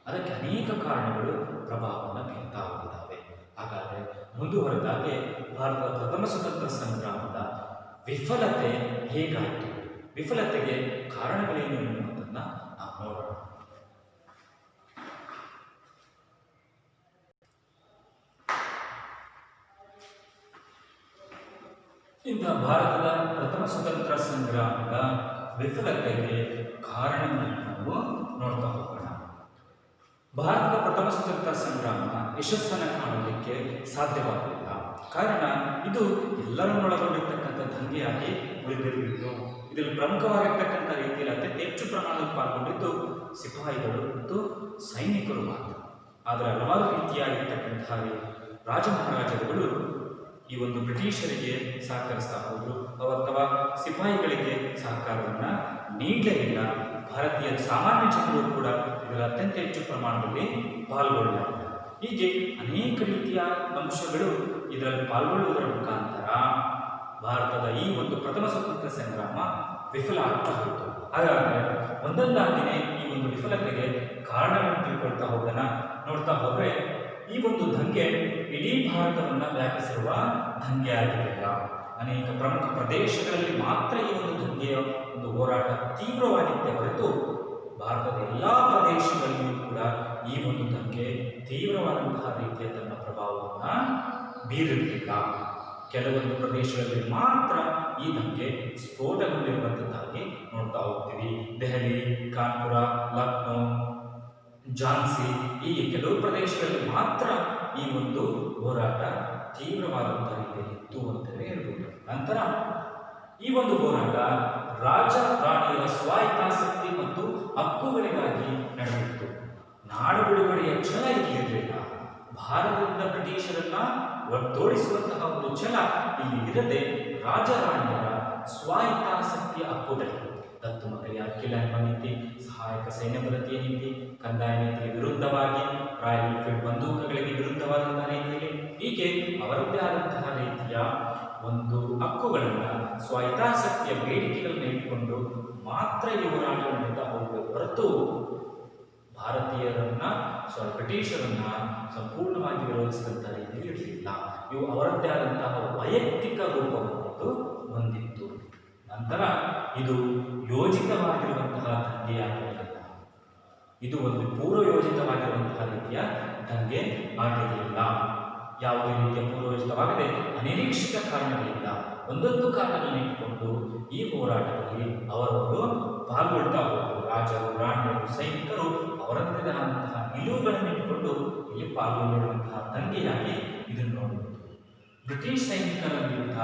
[SPEAKER 1] ಅದಕ್ಕೆ ಅನೇಕ ಕಾರಣಗಳು ಪ್ರಭಾವವನ್ನು ಬೀರ್ತಾ ಹೋಗಿದ್ದಾವೆ. ಹಾಗಾದರೆ ಮುಂದುವರೆದಾಗೆ ಭಾರತದ ಪ್ರಥಮ ಸ್ವತಂತ್ರ ಸಂಗ್ರಾಮದ ವಿಫಲತೆ ಹೇಗಾಯಿತು, ವಿಫಲತೆಗೆ ಕಾರಣಗಳೇನು ಎನ್ನುವುದನ್ನು ನಾವು ನೋಡೋಣ. ಇಂದು ಭಾರತದ ಪ್ರಥಮ ಸ್ವತಂತ್ರ ಸಂಗ್ರಾಮದ ವಿಫಲತೆಗೆ ಕಾರಣಗಳನ್ನು ನಾವು ನೋಡ್ತಾ ಹೋಗೋಣ. ಭಾರತದ ಪ್ರಥಮ ಸ್ವತಂತ್ರ ಸಂಗ್ರಾಮ ಯಶಸ್ಸನ್ನು ಕಾಣಲಿಕ್ಕೆ ಸಾಧ್ಯವಾಗಲಿಲ್ಲ. ಕಾರಣ ಇದು ಎಲ್ಲರನ್ನೊಳಗೊಂಡಿರ್ತಕ್ಕಂಥ ದಂಗೆಯಾಗಿ ಉಳಿದಿರಲಿತ್ತು. ಇದರಲ್ಲಿ ಪ್ರಮುಖವಾಗಿರ್ತಕ್ಕಂಥ ರೀತಿಯಲ್ಲಿ ಅತ್ಯಂತ ಹೆಚ್ಚು ಪ್ರಮಾಣದಲ್ಲಿ ಪಾಲ್ಗೊಂಡಿದ್ದು ಸಿಪಾಯಿಗಳು ಮತ್ತು ಸೈನಿಕರು ಮಾತ್ರ. ಆದರೆ ಹಲವಾರು ರೀತಿಯಾಗಿರ್ತಕ್ಕಂತಹ ರಾಜ ಮಹಾರಾಜರುಗಳು ಈ ಒಂದು ಬ್ರಿಟಿಷರಿಗೆ ಸಹಕರಿಸ್ತಾ ಹೋದ್ರು ಅಥವಾ ಸಿಪಾಯಿಗಳಿಗೆ ಸಹಕಾರವನ್ನು ನೀಡಲಿಲ್ಲ. ಭಾರತೀಯ ಸಾಮಾನ್ಯ ಜನರು ಕೂಡ ಇದರ ಅತ್ಯಂತ ಹೆಚ್ಚು ಪ್ರಮಾಣದಲ್ಲಿ ಪಾಲ್ಗೊಳ್ಳಲಿಲ್ಲ. ಹೀಗೆ ಅನೇಕ ರೀತಿಯ ಅಂಶಗಳು ಇದರಲ್ಲಿ ಪಾಲ್ಗೊಳ್ಳುವುದರ ಮುಖಾಂತರ ಭಾರತದ ಈ ಒಂದು ಪ್ರಥಮ ಸ್ವತಂತ್ರ ಸಂಗ್ರಾಮ ವಿಫಲ ಆಗ್ತಾ ಹೋಯಿತು. ಹಾಗಾದರೆ ಒಂದೊಂದಾಗಿನೇ ಈ ಒಂದು ವಿಫಲತೆಗೆ ಕಾರಣವನ್ನು ತಿಳ್ಕೊಳ್ತಾ ನೋಡ್ತಾ ಹೋದರೆ ಈ ಒಂದು ದಂಗೆ ಇಡೀ ಭಾರತವನ್ನು ವ್ಯಾಪಿಸಿರುವ ದಂಗೆ ಆಗಿರಲಿಲ್ಲ. ಅನೇಕ ಪ್ರಮುಖ ಪ್ರದೇಶಗಳಲ್ಲಿ ಮಾತ್ರ ಈ ಒಂದು ದಂಗೆಯ ಒಂದು ಹೋರಾಟ ತೀವ್ರವಾಗಿತ್ತೆ ಹೊರತು ಭಾರತದ ಎಲ್ಲ ಪ್ರದೇಶಗಳಲ್ಲಿಯೂ ಕೂಡ ಈ ಒಂದು ದಂಗೆ ತೀವ್ರವಾದಂತಹ ರೀತಿಯ ತನ್ನ ಪ್ರಭಾವವನ್ನು ಬೀರಿರಲಿಲ್ಲ. ಕೆಲವೊಂದು ಪ್ರದೇಶಗಳಲ್ಲಿ ಮಾತ್ರ ಈ ದಂಗೆ ಸ್ಫೋಟಗೊಂಡಿರುವಂಥದ್ದಾಗಿ ನೋಡ್ತಾ ಹೋಗ್ತೀವಿ. ದೆಹಲಿ, ಕಾನ್ಪುರ, ಲಕ್ನೋ, ಝಾನ್ಸಿ ಹೀಗೆ ಕೆಲವು ಪ್ರದೇಶಗಳಲ್ಲಿ ಮಾತ್ರ ಈ ಒಂದು ಹೋರಾಟ ತೀವ್ರವಾದಂತಹ ರೀತಿಯಲ್ಲಿ ಇತ್ತು ಅಂತಲೇ ಹೇಳ್ಬೋದು. ನಂತರ ಈ ಒಂದು ಹೋರಾಟ ರಾಜ ರಾಣಿಯರ ಸ್ವಾಯತ್ತಾಸಕ್ತಿ ಮತ್ತು ಹಕ್ಕುಗಳಿಗಾಗಿ ನಡೆದಿತ್ತು. ನಾಡು ಬಿಡುಗಡೆಯ ಛಲ ಇರಲಿಲ್ಲ. ಭಾರತದಿಂದ ಬ್ರಿಟಿಷರನ್ನ ತೋರಿಸುವಂತಹ ಒಂದು ಛಲ ಇಲ್ಲಿ ಇರದೆ ರಾಜರಾಣಿಯರ ಸ್ವಾಯತ್ತಾಸಕ್ತಿಯ ಹಕ್ಕುಗಳಿಗೆ, ದತ್ತು ಮಕ್ಕಳಿಗೆ ಹಕ್ಕಿಲ್ಲ ಎಂಬ ನೀತಿ, ಸಹಾಯಕ ಸೈನ್ಯ ಪದ್ಧತಿಯ ನೀತಿ, ಕಂದಾಯ ನೀತಿಗೆ ವಿರುದ್ಧವಾಗಿ, ರಾಯಲ್ ಎನ್ಫೀಲ್ಡ್ ಬಂದೂಕುಗಳಿಗೆ ವಿರುದ್ಧವಾದಂತಹ ರೀತಿಯಲ್ಲಿ ಹೀಗೆ ಅವರದ್ದೇ ಆದಂತಹ ರೀತಿಯ ಒಂದು ಹಕ್ಕುಗಳನ್ನು ಸ್ವಾಯತ್ತಾಸಕ್ತಿಯ ಬೇಡಿಕೆಗಳನ್ನು ಇಟ್ಟುಕೊಂಡು ಮಾತ್ರ ಈ ಹೋರಾಟ ನಡೆಯುತ್ತಾ ಹೋಗಬೇಕು ಹೊರತು ಭಾರತೀಯರನ್ನ ಬ್ರಿಟಿಷರನ್ನ ಸಂಪೂರ್ಣವಾಗಿ ವಿರೋಧಿಸಿದಂಥ ರೀತಿಯಲ್ಲಿ ಇರಲಿಲ್ಲ. ಇವು ಅವರದ್ದೇ ಆದಂತಹ ವೈಯಕ್ತಿಕ ರೂಪವನ್ನು ಹೊಂದಿತ್ತು. ನಂತರ ಇದು ಯೋಜಿತವಾಗಿರುವಂತಹ ದಂಗೆಯಾಗಿರಲಿಲ್ಲ. ಇದು ಒಂದು ಪೂರ್ವ ಯೋಜಿತವಾಗಿರುವಂತಹ ರೀತಿಯ ದಂಗೆ ಆಗಿರಲಿಲ್ಲ. ಯಾವುದೇ ರೀತಿಯ ಪೂರ್ವಯೋಜಿತವಾಗದೆ ಅನಿರೀಕ್ಷಿತ ಕಾರಣಗಳಿಂದ ಒಂದೊಂದು ಕಾರಣಗಳನ್ನು ಇಟ್ಟುಕೊಂಡು ಈ ಹೋರಾಟದಲ್ಲಿ ಅವರವರು ಪಾಲ್ಗೊಳ್ತಾ ಹೋದರು. ರಾಜರು, ರಾಣಿಯರು, ಸೈನಿಕರು ಅವರದ್ದೇ ಆದಂತಹ ನಿಲುವುಗಳನ್ನು ಇಟ್ಟುಕೊಂಡು ಇಲ್ಲಿ ಪಾಲ್ಗೊಂಡಿರುವಂತಹ ದಂಗೆಯಾಗಿ ಇದನ್ನು ನೋಡಬಹುದು. ಬ್ರಿಟಿಷ್ ಸೈನಿಕರ ವಿರುದ್ಧ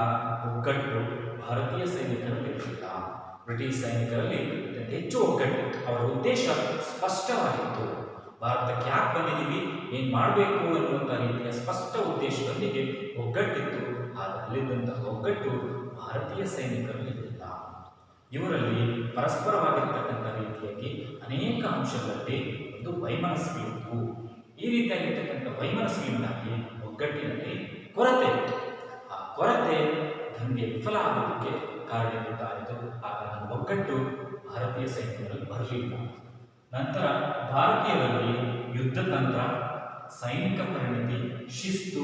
[SPEAKER 1] ಒಗ್ಗಟ್ಟು ಭಾರತೀಯ ಸೈನಿಕರಲ್ಲಿ ಇರಲಿಲ್ಲ. ಬ್ರಿಟಿಷ್ ಸೈನಿಕರಲ್ಲಿ ಹೆಚ್ಚು ಒಗ್ಗಟ್ಟಿತ್ತು. ಅವರ ಉದ್ದೇಶ ಸ್ಪಷ್ಟವಾಗಿತ್ತು. ಭಾರತಕ್ಕೆ ಯಾಕೆ ಬಂದಿದ್ದೀವಿ, ಏನು ಮಾಡಬೇಕು ಅನ್ನುವಂಥ ರೀತಿಯ ಸ್ಪಷ್ಟ ಉದ್ದೇಶದೊಂದಿಗೆ ಒಗ್ಗಟ್ಟಿತ್ತು. ಆದರೆ ಅಲ್ಲಿದ್ದಂತಹ ಒಗ್ಗಟ್ಟು ಭಾರತೀಯ ಸೈನಿಕರಲ್ಲಿ ಇರಲಿಲ್ಲ. ಇವರಲ್ಲಿ ಪರಸ್ಪರವಾಗಿರ್ತಕ್ಕಂಥ ರೀತಿಯಾಗಿ ಅನೇಕ ಅಂಶಗಳಲ್ಲಿ ಒಂದು ವೈಮನಸ್ಸಿತ್ತು. ಈ ರೀತಿಯಾಗಿರ್ತಕ್ಕಂಥ ವೈಮನಸ್ಸಿನಿಂದಾಗಿ ಒಗ್ಗಟ್ಟಿನಲ್ಲಿ ಕೊರತೆ ಇತ್ತು. ಆ ಕೊರತೆ ದಂಗೆ ವಿಫಲ ಆಗೋದಕ್ಕೆ ಕಾರಣೀಭೂತ ಆಯಿತು. ಹಾಗಾಗಿ ಒಗ್ಗಟ್ಟು ಭಾರತೀಯ ಸೈನಿಕರಲ್ಲಿ ಬರಲಿಲ್ಲ. ನಂತರ ಭಾರತೀಯರಲ್ಲಿ ಯುದ್ಧ ತಂತ್ರ, ಸೈನಿಕ ಪರಿಣಿತಿ, ಶಿಸ್ತು,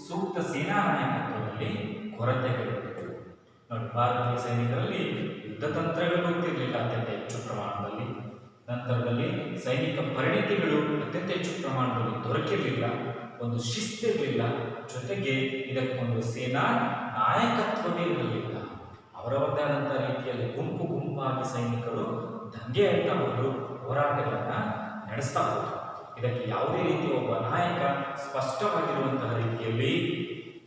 [SPEAKER 1] ಸೂಕ್ತ ಸೇನಾ ನಾಯಕತ್ವದಲ್ಲಿ ಕೊರತೆಗಳಿತ್ತು. ನೋಡಿ, ಭಾರತೀಯ ಸೈನಿಕರಲ್ಲಿ ಯುದ್ಧ ತಂತ್ರಗಳು ಗೊತ್ತಿರಲಿಲ್ಲ ಅತ್ಯಂತ ಹೆಚ್ಚು ಪ್ರಮಾಣದಲ್ಲಿ. ನಂತರದಲ್ಲಿ ಸೈನಿಕ ಪರಿಣಿತಿಗಳು ಅತ್ಯಂತ ಹೆಚ್ಚು ಪ್ರಮಾಣದಲ್ಲಿ ದೊರಕಿರಲಿಲ್ಲ. ಒಂದು ಶಿಸ್ತಿರಲಿಲ್ಲ. ಜೊತೆಗೆ ಇದಕ್ಕೊಂದು ಸೇನಾ ನಾಯಕತ್ವವೇ ಇರಲಿಲ್ಲ. ಅವರವರದೇ ಆದಂಥ ರೀತಿಯಲ್ಲಿ ಗುಂಪು ಗುಂಪಾಗಿ ಸೈನಿಕರು ದಂಗೆ ಹೇಳ್ತಾ ಹೋದ್ರು, ಹೋರಾಟಗಳನ್ನು ನಡೆಸ್ತಾ ಹೋದ್ರು. ಇದಕ್ಕೆ ಯಾವುದೇ ರೀತಿಯ ಒಬ್ಬ ನಾಯಕ ಸ್ಪಷ್ಟವಾಗಿರುವಂತಹ ರೀತಿಯಲ್ಲಿ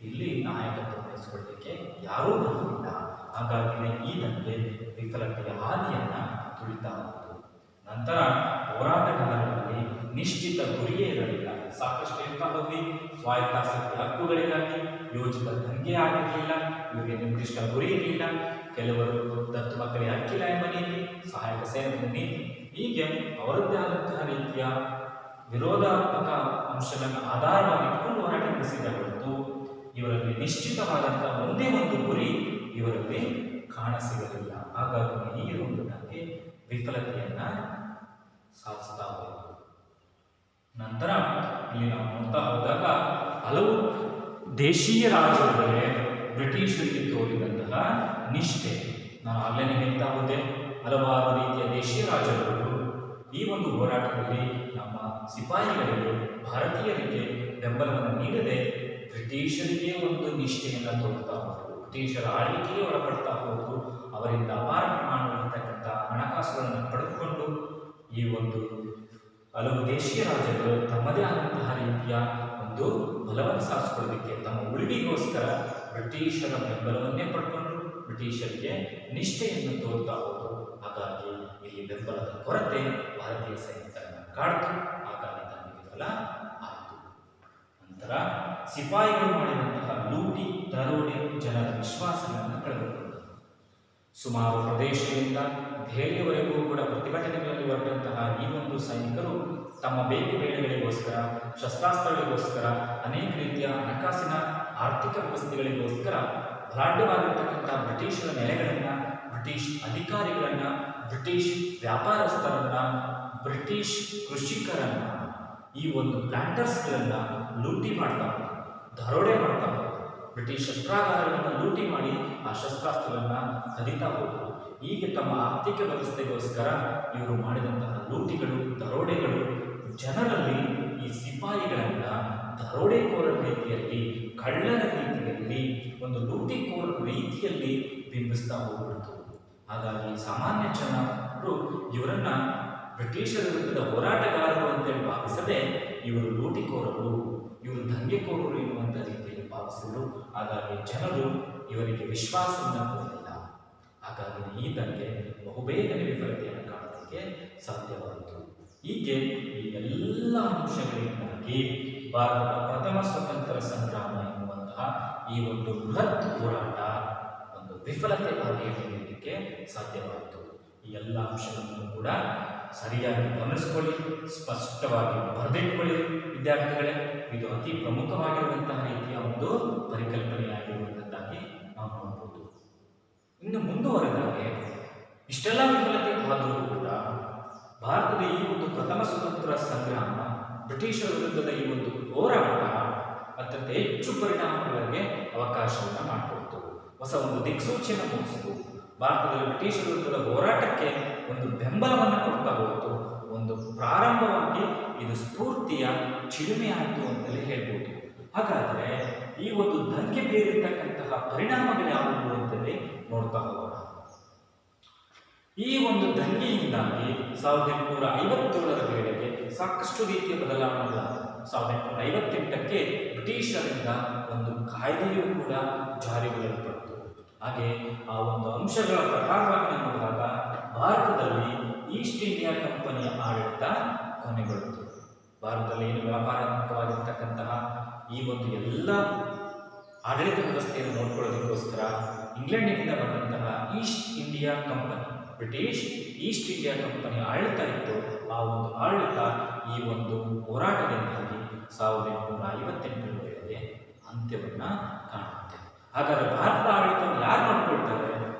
[SPEAKER 1] ಇಲ್ಲಿ ನಾಯಕತ್ವ ವಹಿಸಿಕೊಳ್ಳಲಿಕ್ಕೆ ಯಾರೂ ಬರಲಿಲ್ಲ. ಹಾಗಾಗಿ ಈ ದಂಗೆ ವಿಫಲತೆಯ ಹಾದಿಯನ್ನ ತುಳಿತಾ ಹೋಯಿತು. ನಂತರ ಹೋರಾಟಗಾರರಲ್ಲಿ ನಿಶ್ಚಿತ ಗುರಿಯೇ ಇರಲಿಲ್ಲ. ಸಾಕಷ್ಟು ಹೇಳ್ತಾ ಹೋದ್ವಿ, ಸ್ವಾಯತ್ತಾಸಕ್ತಿ ಹಕ್ಕುಗಳಿಗಾಗಿ ಯೋಜಿತ ದಂಗೆ ಆಗಿರಲಿಲ್ಲ. ಇವರಿಗೆ ನಿರ್ದಿಷ್ಟ ಗುರಿ ಇರಲಿಲ್ಲ. ಕೆಲವರು ದತ್ತು ಮಕ್ಕಳಿಗೆ ಹಕ್ಕಿಲ್ಲ ಎಂಬ ನೀತಿ, ಸಹಾಯಕ ಸೇನೆಗಳ ನೀತಿ, ಹೀಗೆ ಅವರದ್ದೇ ಆದಂತಹ ರೀತಿಯ ವಿರೋಧಾತ್ಮಕ ಅಂಶಗಳನ್ನು ಆಧಾರವಾಗಿಟ್ಟುಕೊಂಡು ಹೋರಾಟ ನಡೆಸಿದ ಹೊರತು ಇವರಲ್ಲಿ ನಿಶ್ಚಿತವಾದಂತಹ ಒಂದೇ ಒಂದು ಗುರಿ ಇವರಲ್ಲಿ ಕಾಣಸಿಗಲಿಲ್ಲ. ಹಾಗಾಗಿ ಈ ಒಂದು ದಂಗೆ ವಿಫಲತೆಯನ್ನ ಸಾಧಿಸ್ತಾ ಹೋಯಿತು. ನಂತರ ಇಲ್ಲಿ ನಾವು ನೋಡ್ತಾ ಹೋದಾಗ ಹಲವು ದೇಶೀಯ ರಾಜರುಗಳೇ ಬ್ರಿಟಿಷರಿಗೆ ತೋರಿದಂತಹ ನಿಷ್ಠೆ, ನಾನು ಅಲ್ಲೇನೆ ಹೇಳ್ತಾ ಹೋದೆ, ಹಲವಾರು ರೀತಿಯ ದೇಶೀಯ ರಾಜರುಗಳು ಈ ಒಂದು ಹೋರಾಟದಲ್ಲಿ ನಮ್ಮ ಸಿಪಾಯಿಗಳಿಗೆ, ಭಾರತೀಯರಿಗೆ ಬೆಂಬಲವನ್ನು ನೀಡದೆ ಬ್ರಿಟಿಷರಿಗೆ ಒಂದು ನಿಷ್ಠೆಯನ್ನು ತೋರ್ತಾ ಹೋದರು. ಬ್ರಿಟಿಷರ ಆಳ್ವಿಕೆಗೆ ಒಳಪಡ್ತಾ ಹೋದರು. ಅವರಿಂದ ಅಪಾರ ಪ್ರಮಾಣವಾಗಿರ್ತಕ್ಕಂಥ ಹಣಕಾಸುಗಳನ್ನು ಪಡೆದುಕೊಂಡು ಈ ಒಂದು ಹಲವು ದೇಶೀಯ ರಾಜ್ಯಗಳು ತಮ್ಮದೇ ಆದಂತಹ ರೀತಿಯ ಒಂದು ಬಲವನ್ನು ಸಾಧಿಸಿಕೊಳ್ಳೋದಕ್ಕೆ ತಮ್ಮ ಉಳಿವಿಗೋಸ್ಕರ ಬ್ರಿಟಿಷರ ಬೆಂಬಲವನ್ನೇ ಪಡ್ಕೊಂಡು ಬ್ರಿಟಿಷರಿಗೆ ನಿಷ್ಠೆಯನ್ನು ತೋರ್ತಾ ಹೋದರು. ಹಾಗಾಗಿ ಇಲ್ಲಿ ಬೆಂಬಲದ ಕೊರತೆ ಭಾರತೀಯ ಸೈನಿಕರನ್ನು ಕಾಡ್ತು. ಹಾಗಾಗಿ ತಮಗೆ ವಿಫಲ ಆಯಿತು. ನಂತರ ಸಿಪಾಯಿಗಳು ಮಾಡಿದಂತಹ ಲೂಟಿ, ದರೋಡೆ ಜನರ ವಿಶ್ವಾಸವನ್ನು ಕಳೆದುಕೊಂಡರು. ಸುಮಾರು ಪ್ರದೇಶದಿಂದ ದೆಹಲಿಯವರೆಗೂ ಕೂಡ ಪ್ರತಿಭಟನೆಗಳಲ್ಲಿ ಹೊರಟಂತಹ ಈ ಒಂದು ಸೈನಿಕರು ತಮ್ಮ ಬೇಕು ಬೇಳೆಗಳಿಗೋಸ್ಕರ, ಶಸ್ತ್ರಾಸ್ತ್ರಗಳಿಗೋಸ್ಕರ, ಅನೇಕ ರೀತಿಯ ಹಣಕಾಸಿನ ಆರ್ಥಿಕ ವ್ಯವಸ್ಥೆಗಳಿಗೋಸ್ಕರ ಭ್ರಾಢ್ಯವಾಗಿರ್ತಕ್ಕಂಥ ಬ್ರಿಟಿಷರ ನೆಲೆಗಳನ್ನು, ಬ್ರಿಟಿಷ್ ಅಧಿಕಾರಿಗಳನ್ನು, ಬ್ರಿಟಿಷ್ ವ್ಯಾಪಾರಸ್ಥರನ್ನು, ಬ್ರಿಟಿಷ್ ಕೃಷಿಕರನ್ನು, ಈ ಒಂದು ಪ್ಲಾಂಟರ್ಸ್ಗಳನ್ನು ಲೂಟಿ ಮಾಡ್ತಾ ಹೋದರು, ದರೋಡೆ ಮಾಡ್ತಾ ಹೋದರು. ಬ್ರಿಟಿಷ್ ಶಸ್ತ್ರಾಗಾರಗಳನ್ನು ಲೂಟಿ ಮಾಡಿ ಆ ಶಸ್ತ್ರಾಸ್ತ್ರಗಳನ್ನು ಕದಿತಾ ಹೋದರು. ಹೀಗೆ ತಮ್ಮ ಆರ್ಥಿಕ ವ್ಯವಸ್ಥೆಗೋಸ್ಕರ ಇವರು ಮಾಡಿದಂತಹ ಲೂಟಿಗಳು, ದರೋಡೆಗಳು ಜನರಲ್ಲಿ ಈ ಸಿಪಾಯಿಗಳನ್ನು ದರೋಡೆಕೋರರ ರೀತಿಯಲ್ಲಿ, ಕಳ್ಳರ ರೀತಿಯಲ್ಲಿ, ಒಂದು ಲೂಟಿಕೋರರ ರೀತಿಯಲ್ಲಿ ಬಿಂಬಿಸ್ತಾ ಹೋಗ್ಬಿಡ್ತು. ಹಾಗಾಗಿ ಸಾಮಾನ್ಯ ಜನರು ಇವರನ್ನ ಬ್ರಿಟಿಷರ ವಿರುದ್ಧದ ಹೋರಾಟಗಾರರು ಅಂತೇಳಿ ಭಾವಿಸದೆ ಇವರು ಲೂಟಿಕೋರರು, ಇವರು ದಂಗೆಕೋರರು ಎನ್ನುವಂಥ ರೀತಿಯಲ್ಲಿ ಭಾವಿಸಿದರು. ಹಾಗಾಗಿ ಜನರು ಇವರಿಗೆ ವಿಶ್ವಾಸವನ್ನು ಕೊಡಲಿಲ್ಲ. ಹಾಗಾಗಿ ಈ ದಂಗೆ ಬಹುಬೇಗನೆ ವಿಫಲತೆಯನ್ನು ಕಾಣೋದಕ್ಕೆ ಸಾಧ್ಯವಾಯಿತು. ಹೀಗೆ ಈ ಎಲ್ಲ ಅಂಶಗಳಿಂದಾಗಿ ಭಾರತದ ಪ್ರಥಮ ಸ್ವತಂತ್ರ ಸಂಗ್ರಾಮ ಎನ್ನುವಂತಹ ಈ ಒಂದು ಬೃಹತ್ ಹೋರಾಟ ಒಂದು ವಿಫಲತೆ ಹಾದಿಯಲ್ಲಿರಲಿಕ್ಕೆ ಸಾಧ್ಯವಾಯಿತು. ಈ ಎಲ್ಲ ಅಂಶಗಳನ್ನು ಕೂಡ ಸರಿಯಾಗಿ ಗಮನಿಸಿಕೊಳ್ಳಿ, ಸ್ಪಷ್ಟವಾಗಿ ಬರೆದಿಟ್ಟುಕೊಳ್ಳಿ ವಿದ್ಯಾರ್ಥಿಗಳೇ. ಇದು ಅತಿ ಪ್ರಮುಖವಾಗಿರುವಂತಹ ರೀತಿಯ ಒಂದು ಪರಿಕಲ್ಪನೆಯಾಗಿರುವಂಥದ್ದಾಗಿ ನಾವು ನೋಡಬಹುದು. ಇನ್ನು ಮುಂದುವರೆದಾಗೆ ಇಷ್ಟೆಲ್ಲ ವಿಫಲತೆ ಆದರೂ ಕೂಡ ಭಾರತದ ಈ ಒಂದು ಪ್ರಥಮ ಸ್ವತಂತ್ರ ಸಂಗ್ರಾಮ, ಬ್ರಿಟಿಷರ ವಿರುದ್ಧದ ಈ ಒಂದು ಹೋರಾಟ ಅತ್ಯಂತ ಹೆಚ್ಚು ಪರಿಣಾಮಗಳಿಗೆ ಅವಕಾಶವನ್ನು ಮಾಡಿಕೊಡ್ತು. ಹೊಸ ಒಂದು ದಿಕ್ಸೂಚಿಯನ್ನು ಮೂಡಿಸಿತು. ಭಾರತದಲ್ಲಿ ಬ್ರಿಟಿಷರ ವಿರುದ್ಧದ ಹೋರಾಟಕ್ಕೆ ಒಂದು ಬೆಂಬಲವನ್ನು ಕೊಡ್ತಾ ಹೋಯಿತು. ಒಂದು ಪ್ರಾರಂಭವಾಗಿ ಇದು ಸ್ಫೂರ್ತಿಯ ಚಿಲುಮೆ ಆಯಿತು ಅಂತಲೇ ಹೇಳ್ಬೋದು. ಹಾಗಾದರೆ ಈ ಒಂದು ದಂಗೆ ಬೀರಿರ್ತಕ್ಕಂತಹ ಪರಿಣಾಮಗಳು ಯಾವುವು ಅಂತಲೇ ನೋಡ್ತಾ ಹೋಗೋಣ. ಈ ಒಂದು ದಂಗೆಯಿಂದಾಗಿ 1857ರ ವೇಳೆಗೆ ಸಾಕಷ್ಟು ರೀತಿಯ ಬದಲಾವಣೆಗಳಾದವು. 1858ಕ್ಕೆ ಬ್ರಿಟಿಷರಿಂದ ಒಂದು ಕಾಯ್ದೆಯೂ ಕೂಡ ಜಾರಿಗೊಳ್ಳಲ್ಪಟ್ಟಿತು. ಹಾಗೆ ಆ ಒಂದು ಅಂಶಗಳ ಪ್ರಕಾರವಾಗಿ ನೋಡಿದಾಗ ಭಾರತದಲ್ಲಿ ಈಸ್ಟ್ ಇಂಡಿಯಾ ಕಂಪನಿಯ ಆಡಳಿತ ಕೊನೆಗೊಳ್ಳಿತು. ಭಾರತದಲ್ಲಿ ಏನು ವ್ಯಾಪಾರಾತ್ಮಕವಾಗಿರ್ತಕ್ಕಂತಹ ಈ ಒಂದು ಎಲ್ಲ ಆಡಳಿತ ವ್ಯವಸ್ಥೆಯನ್ನು ನೋಡ್ಕೊಳ್ಳೋದಕ್ಕೋಸ್ಕರ ಇಂಗ್ಲೆಂಡಿನಿಂದ ಬಂದಂತಹ East India company, British East India company ಆಡಳಿತ ಇತ್ತು. ಆ ಒಂದು ಆಡಳಿತ ಈ ಒಂದು ಹೋರಾಟದಿಂದಾಗಿ 1858ರ ವೇಳೆಗೆ ಅಂತ್ಯವನ್ನು ಕಾಣುತ್ತೆ. ಹಾಗಾದರೆ ಭಾರತದ ಆಡಳಿತವನ್ನು ಯಾರು ಮಾಡ್ಕೊಳ್ತಾರೆ?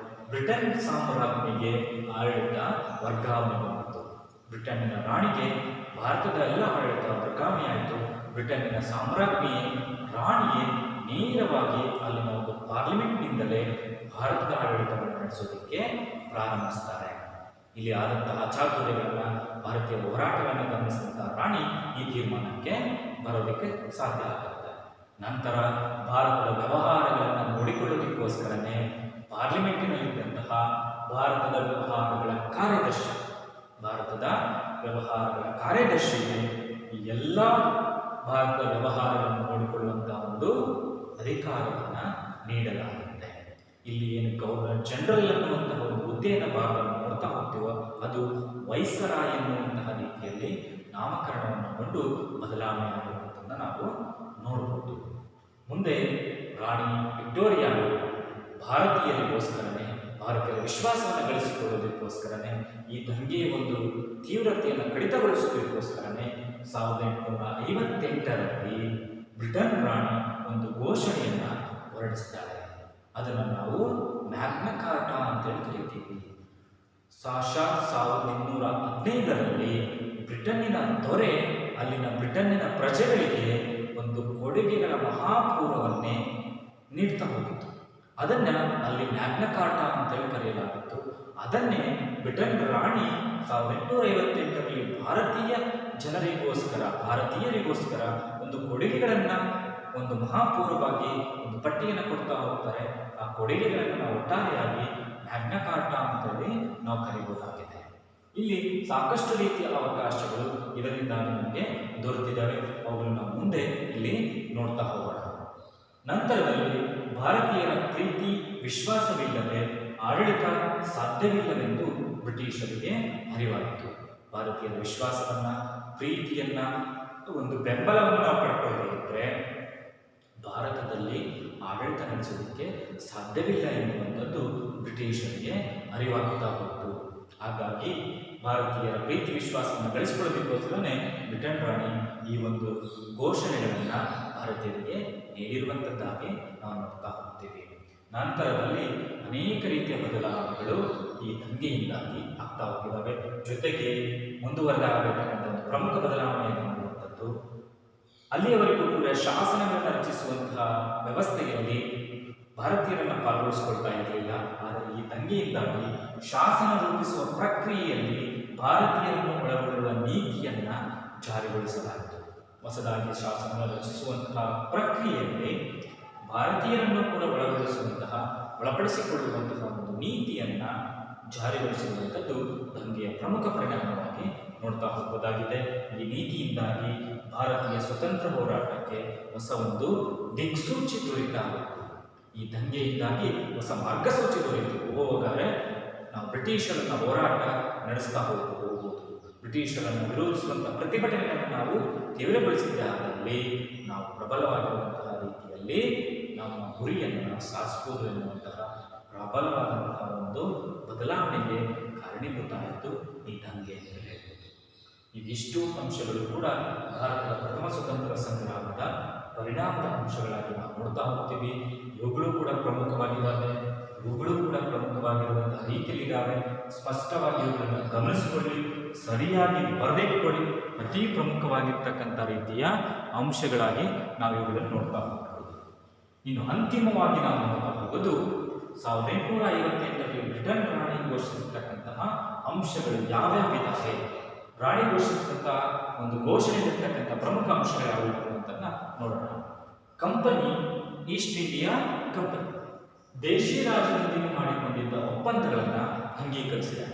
[SPEAKER 1] ಬ್ರಿಟನ್ ಸಾಮ್ರಾಜ್ಞಿಗೆ ಆಡಳಿತ ವರ್ಗಾವಣೆ ಬಂತು. ಬ್ರಿಟನ್ನಿನ ರಾಣಿಗೆ ಭಾರತದ ಎಲ್ಲ ಆಡಳಿತ ವರ್ಗಾವಣೆಯಾಯಿತು. ಬ್ರಿಟನ್ನಿನ ಸಾಮ್ರಾಜ್ಞಿ ರಾಣಿಯೇ ನೇರವಾಗಿ ಅಲ್ಲಿನ ಒಂದು ಪಾರ್ಲಿಮೆಂಟ್ನಿಂದಲೇ ಭಾರತದ ಆಡಳಿತವನ್ನು ನಡೆಸೋದಕ್ಕೆ ಪ್ರಾರಂಭಿಸ್ತಾರೆ. ಇಲ್ಲಿ ಆದಂತಹ ಅಚಾತುರ್ಯಗಳನ್ನು, ಭಾರತೀಯ ಹೋರಾಟಗಳನ್ನು ಗಮನಿಸಿದಂತಹ ರಾಣಿ ಈ ತೀರ್ಮಾನಕ್ಕೆ ಬರೋದಕ್ಕೆ ಸಾಧ್ಯ ಆಗುತ್ತೆ. ನಂತರ ಭಾರತದ ವ್ಯವಹಾರಗಳನ್ನು ನೋಡಿಕೊಳ್ಳೋದಕ್ಕೋಸ್ಕರನೇ ಪಾರ್ಲಿಮೆಂಟಿನಲ್ಲಿದ್ದಂತಹ ಭಾರತದ ವ್ಯವಹಾರಗಳ ಕಾರ್ಯದರ್ಶಿಗೆ ಈ ಎಲ್ಲ ಭಾರತದ ವ್ಯವಹಾರಗಳನ್ನು ನೋಡಿಕೊಳ್ಳುವಂತಹ ಒಂದು ಅಧಿಕಾರವನ್ನು ನೀಡಲಾಗುತ್ತೆ. ಇಲ್ಲಿ ಏನು ಗವರ್ನರ್ ಜನರಲ್ ಅನ್ನುವಂತಹ ಒಂದು ಹುದ್ದೆಯನ್ನು ಭಾಗವನ್ನು ನೋಡ್ತಾ ಹೋಗ್ತೀವೋ ಅದು ವೈಸರಾಯ್ ಎನ್ನುವಂತಹ ರೀತಿಯಲ್ಲಿ ನಾಮಕರಣವನ್ನು ಕೊಂಡು ಬದಲಾವಣೆ ಆಗಿರುವುದನ್ನು ನಾವು ನೋಡಬಹುದು. ಮುಂದೆ ರಾಣಿ ವಿಕ್ಟೋರಿಯಾ ಭಾರತೀಯರಿಗೋಸ್ಕರನೇ, ಭಾರತೀಯರ ವಿಶ್ವಾಸವನ್ನು ಗಳಿಸಿಕೊಳ್ಳೋದಕ್ಕೋಸ್ಕರನೇ, ಈ ದಂಗೆಯ ಒಂದು ತೀವ್ರತೆಯನ್ನು ಕಡಿತಗೊಳಿಸೋದಕ್ಕೋಸ್ಕರನೇ 1858ರಲ್ಲಿ ಬ್ರಿಟನ್ ರಾಣಿ ಒಂದು ಘೋಷಣೆಯನ್ನು ಹೊರಡಿಸ್ತಾರೆ. ಅದನ್ನು ನಾವು ಮ್ಯಾಗ್ನಾ ಕಾರ್ಟಾ ಅಂತೇಳಿ ಕರಿತೀವಿ. 1815ರಲ್ಲಿ ಬ್ರಿಟನ್ನಿನ ದೊರೆ ಅಲ್ಲಿನ ಬ್ರಿಟನ್ನಿನ ಪ್ರಜೆಗಳಿಗೆ ಒಂದು ಕೊಡುಗೆಗಳ ಮಹಾಪೂರವನ್ನೇ ನೀಡ್ತಾ ಹೋಗಿತ್ತು. ಅದನ್ನು ಅಲ್ಲಿ ಮ್ಯಾಗ್ನಾ ಕಾರ್ಟಾ ಅಂತೇಳಿ ಕರೆಯಲಾಗಿತ್ತು. ಅದನ್ನೇ ಬ್ರಿಟನ್ ರಾಣಿ 1858ರಲ್ಲಿ ಭಾರತೀಯರಿಗೋಸ್ಕರ ಒಂದು ಕೊಡುಗೆಗಳನ್ನು ಒಂದು ಮಹಾಪೂರ್ವವಾಗಿ ಒಂದು ಪಟ್ಟಿಯನ್ನು ಕೊಡ್ತಾ ಹೋಗ್ತಾರೆ. ಆ ಕೊಡುಗೆಗಳನ್ನು ನಾವು ಒಟ್ಟಾರೆಯಾಗಿ ಮ್ಯಾಗ್ನಾ ಕಾರ್ಟಾ ಅಂತೇಳಿ ನಾವು ಕರೀಬಹುದಾಗಿದೆ. ಇಲ್ಲಿ ಸಾಕಷ್ಟು ರೀತಿಯ ಅವಕಾಶಗಳು ಇದರಿಂದಾಗಿ ನಮಗೆ ದೊರೆತಿದ್ದಾವೆ. ಅವುಗಳನ್ನು ನಾವು ಮುಂದೆ ಇಲ್ಲಿ ನೋಡ್ತಾ ಹೋಗೋಣ. ನಂತರದಲ್ಲಿ ಭಾರತೀಯರ ಪ್ರೀತಿ ವಿಶ್ವಾಸವಿಲ್ಲದೆ ಆಡಳಿತ ಸಾಧ್ಯವಿಲ್ಲವೆಂದು ಬ್ರಿಟಿಷರಿಗೆ ಅರಿವಾಯಿತು. ಭಾರತೀಯರ ವಿಶ್ವಾಸವನ್ನು, ಪ್ರೀತಿಯನ್ನು, ಒಂದು ಬೆಂಬಲವನ್ನು ನಾವು ಪಡ್ಕೊಳ್ಳೋದಿದ್ರೆ ಭಾರತದಲ್ಲಿ ಆಡಳಿತ ನಡೆಸೋದಕ್ಕೆ ಸಾಧ್ಯವಿಲ್ಲ ಎನ್ನುವಂಥದ್ದು ಬ್ರಿಟಿಷರಿಗೆ ಅರಿವಾಗುತ್ತಾ ಹೋಯಿತು. ಹಾಗಾಗಿ ಭಾರತೀಯರ ಪ್ರೀತಿ ವಿಶ್ವಾಸವನ್ನು ಗಳಿಸಿಕೊಳ್ಳೋದಕ್ಕೋಸ್ಕರನೇ ಬ್ರಿಟನ್ ರಾಣಿ ಈ ಒಂದು ಘೋಷಣೆಗಳನ್ನು ಭಾರತೀಯರಿಗೆ ನೀಡಿರುವಂಥದ್ದಾಗಿ ನಾವು ನೋಡ್ತಾ ಹೋಗ್ತೀವಿ. ನಂತರದಲ್ಲಿ ಅನೇಕ ರೀತಿಯ ಬದಲಾವಣೆಗಳು ಈ ದಂಗೆಯಿಂದಾಗಿ ಆಗ್ತಾ ಹೋಗಿದ್ದಾವೆ. ಜೊತೆಗೆ ಮುಂದುವರೆದಾಗಬೇಕಂತ ಒಂದು ಪ್ರಮುಖ ಬದಲಾವಣೆ ಎನ್ನುವಂಥದ್ದು, ಅಲ್ಲಿಯವರೆಗೂ ಕೂಡ ಶಾಸನಗಳನ್ನು ರಚಿಸುವಂತಹ ವ್ಯವಸ್ಥೆಯಲ್ಲಿ ಭಾರತೀಯರನ್ನು ಪಾಲ್ಗೊಳಿಸಿಕೊಳ್ತಾ ಇರಲಿಲ್ಲ. ಆದರೆ ಈ ದಂಗೆಯಿಂದಾಗಿ ಶಾಸನ ರೂಪಿಸುವ ಪ್ರಕ್ರಿಯೆಯಲ್ಲಿ ಭಾರತೀಯರನ್ನು ಒಳಗೊಳ್ಳುವ ನೀತಿಯನ್ನು ಜಾರಿಗೊಳಿಸಲಾಯಿತು. ಹೊಸದಾಗಿ ಶಾಸನ ರಚಿಸುವಂತಹ ಪ್ರಕ್ರಿಯೆಯಲ್ಲಿ ಭಾರತೀಯರನ್ನು ಕೂಡ ಒಳಪಡಿಸಿಕೊಳ್ಳುವಂತಹ ಒಂದು ನೀತಿಯನ್ನು ಜಾರಿಗೊಳಿಸಿರುವಂಥದ್ದು ದಂಗೆಯ ಪ್ರಮುಖ ಪರಿಣಾಮವಾಗಿ ನೋಡ್ತಾ ಹೋಗಬಹುದಾಗಿದೆ. ಈ ನೀತಿಯಿಂದಾಗಿ ಭಾರತೀಯ ಸ್ವತಂತ್ರ ಹೋರಾಟಕ್ಕೆ ಹೊಸ ಒಂದು ದಿಕ್ಸೂಚಿ ದೊರೆತಾಯಿತು. ಈ ದಂಗೆಯಿಂದಾಗಿ ಹೊಸ ಮಾರ್ಗಸೂಚಿ ದೊರೆಯಿತು. ಹೋಗಾದರೆ ನಾವು ಬ್ರಿಟಿಷರನ್ನ ಹೋರಾಟ ನಡೆಸ್ತಾ ಹೋಗಬಹುದು. ಬ್ರಿಟಿಷರನ್ನು ವಿರೋಧಿಸುವಂಥ ಪ್ರತಿಭಟನೆಗಳನ್ನು ನಾವು ತೀವ್ರಗೊಳಿಸಿದ್ದಾದಲ್ಲಿ ನಾವು ಪ್ರಬಲವಾಗಿರುವಂತಹ ರೀತಿಯಲ್ಲಿ ನಮ್ಮ ಗುರಿಯನ್ನು ನಾವು ಸಾಧಿಸಬಹುದು ಎನ್ನುವಂತಹ ಪ್ರಬಲವಾದಂತಹ ಒಂದು ಬದಲಾವಣೆಗೆ ಕಾರಣೀಭೂತ ಆಯಿತು ಈ ದಂಗೆ ಅಂತ ಹೇಳ್ಬೋದು. ಇದಿಷ್ಟು ಅಂಶಗಳು ಕೂಡ ಭಾರತದ ಪ್ರಥಮ ಸ್ವತಂತ್ರ ಸಂಗ್ರಾಮದ ಪರಿಣಾಮದ ಅಂಶಗಳಾಗಿ ನಾವು ನೋಡ್ತಾ ಹೋಗ್ತೀವಿ. ಇವುಗಳು ಕೂಡ ಪ್ರಮುಖವಾಗಿದ್ದಾವೆ. ಇವುಗಳು ಕೂಡ ಪ್ರಮುಖವಾಗಿರುವಂತಹ ರೀತಿಯಲ್ಲಿದ್ದಾವೆ. ಸ್ಪಷ್ಟವಾಗಿ ಇವುಗಳನ್ನು ಗಮನಿಸಿಕೊಳ್ಳಿ, ಸರಿಯಾಗಿ ಬರೆದಿಟ್ಟುಕೊಳ್ಳಿ. ಅತಿ ಪ್ರಮುಖವಾಗಿರ್ತಕ್ಕಂಥ ರೀತಿಯ ಅಂಶಗಳಾಗಿ ನಾವು ಇವುಗಳನ್ನು ನೋಡ್ತಾ ಹೋಗ್ತೀವಿ. ಇನ್ನು ಅಂತಿಮವಾಗಿ ನಾವು ನೋಡ್ತಾ ಹೋಗೋದು 1858ರಲ್ಲಿ ಬ್ರಿಟನ್ ರಾಣಿ ಘೋಷಿಸಿರ್ತಕ್ಕಂತಹ ಅಂಶಗಳು ಯಾವ್ಯಾವಿದ್ದಾವೆ. ರಾಣಿ ಘೋಷಿಸಿದಂಥ ಒಂದು ಘೋಷಣೆಯಲ್ಲಿರ್ತಕ್ಕಂಥ ಪ್ರಮುಖ ಅಂಶಗಳು ಯಾವುವು ಅಂತ ನೋಡೋಣ. ಕಂಪನಿ ಈಸ್ಟ್ ಇಂಡಿಯಾ ಕಂಪನಿ ದೇಶಿ ರಾಜರೊಂದಿಗೆ ಮಾಡಿಕೊಂಡಿದ್ದ ಒಪ್ಪಂದಗಳನ್ನು ಅಂಗೀಕರಿಸಿದೆ.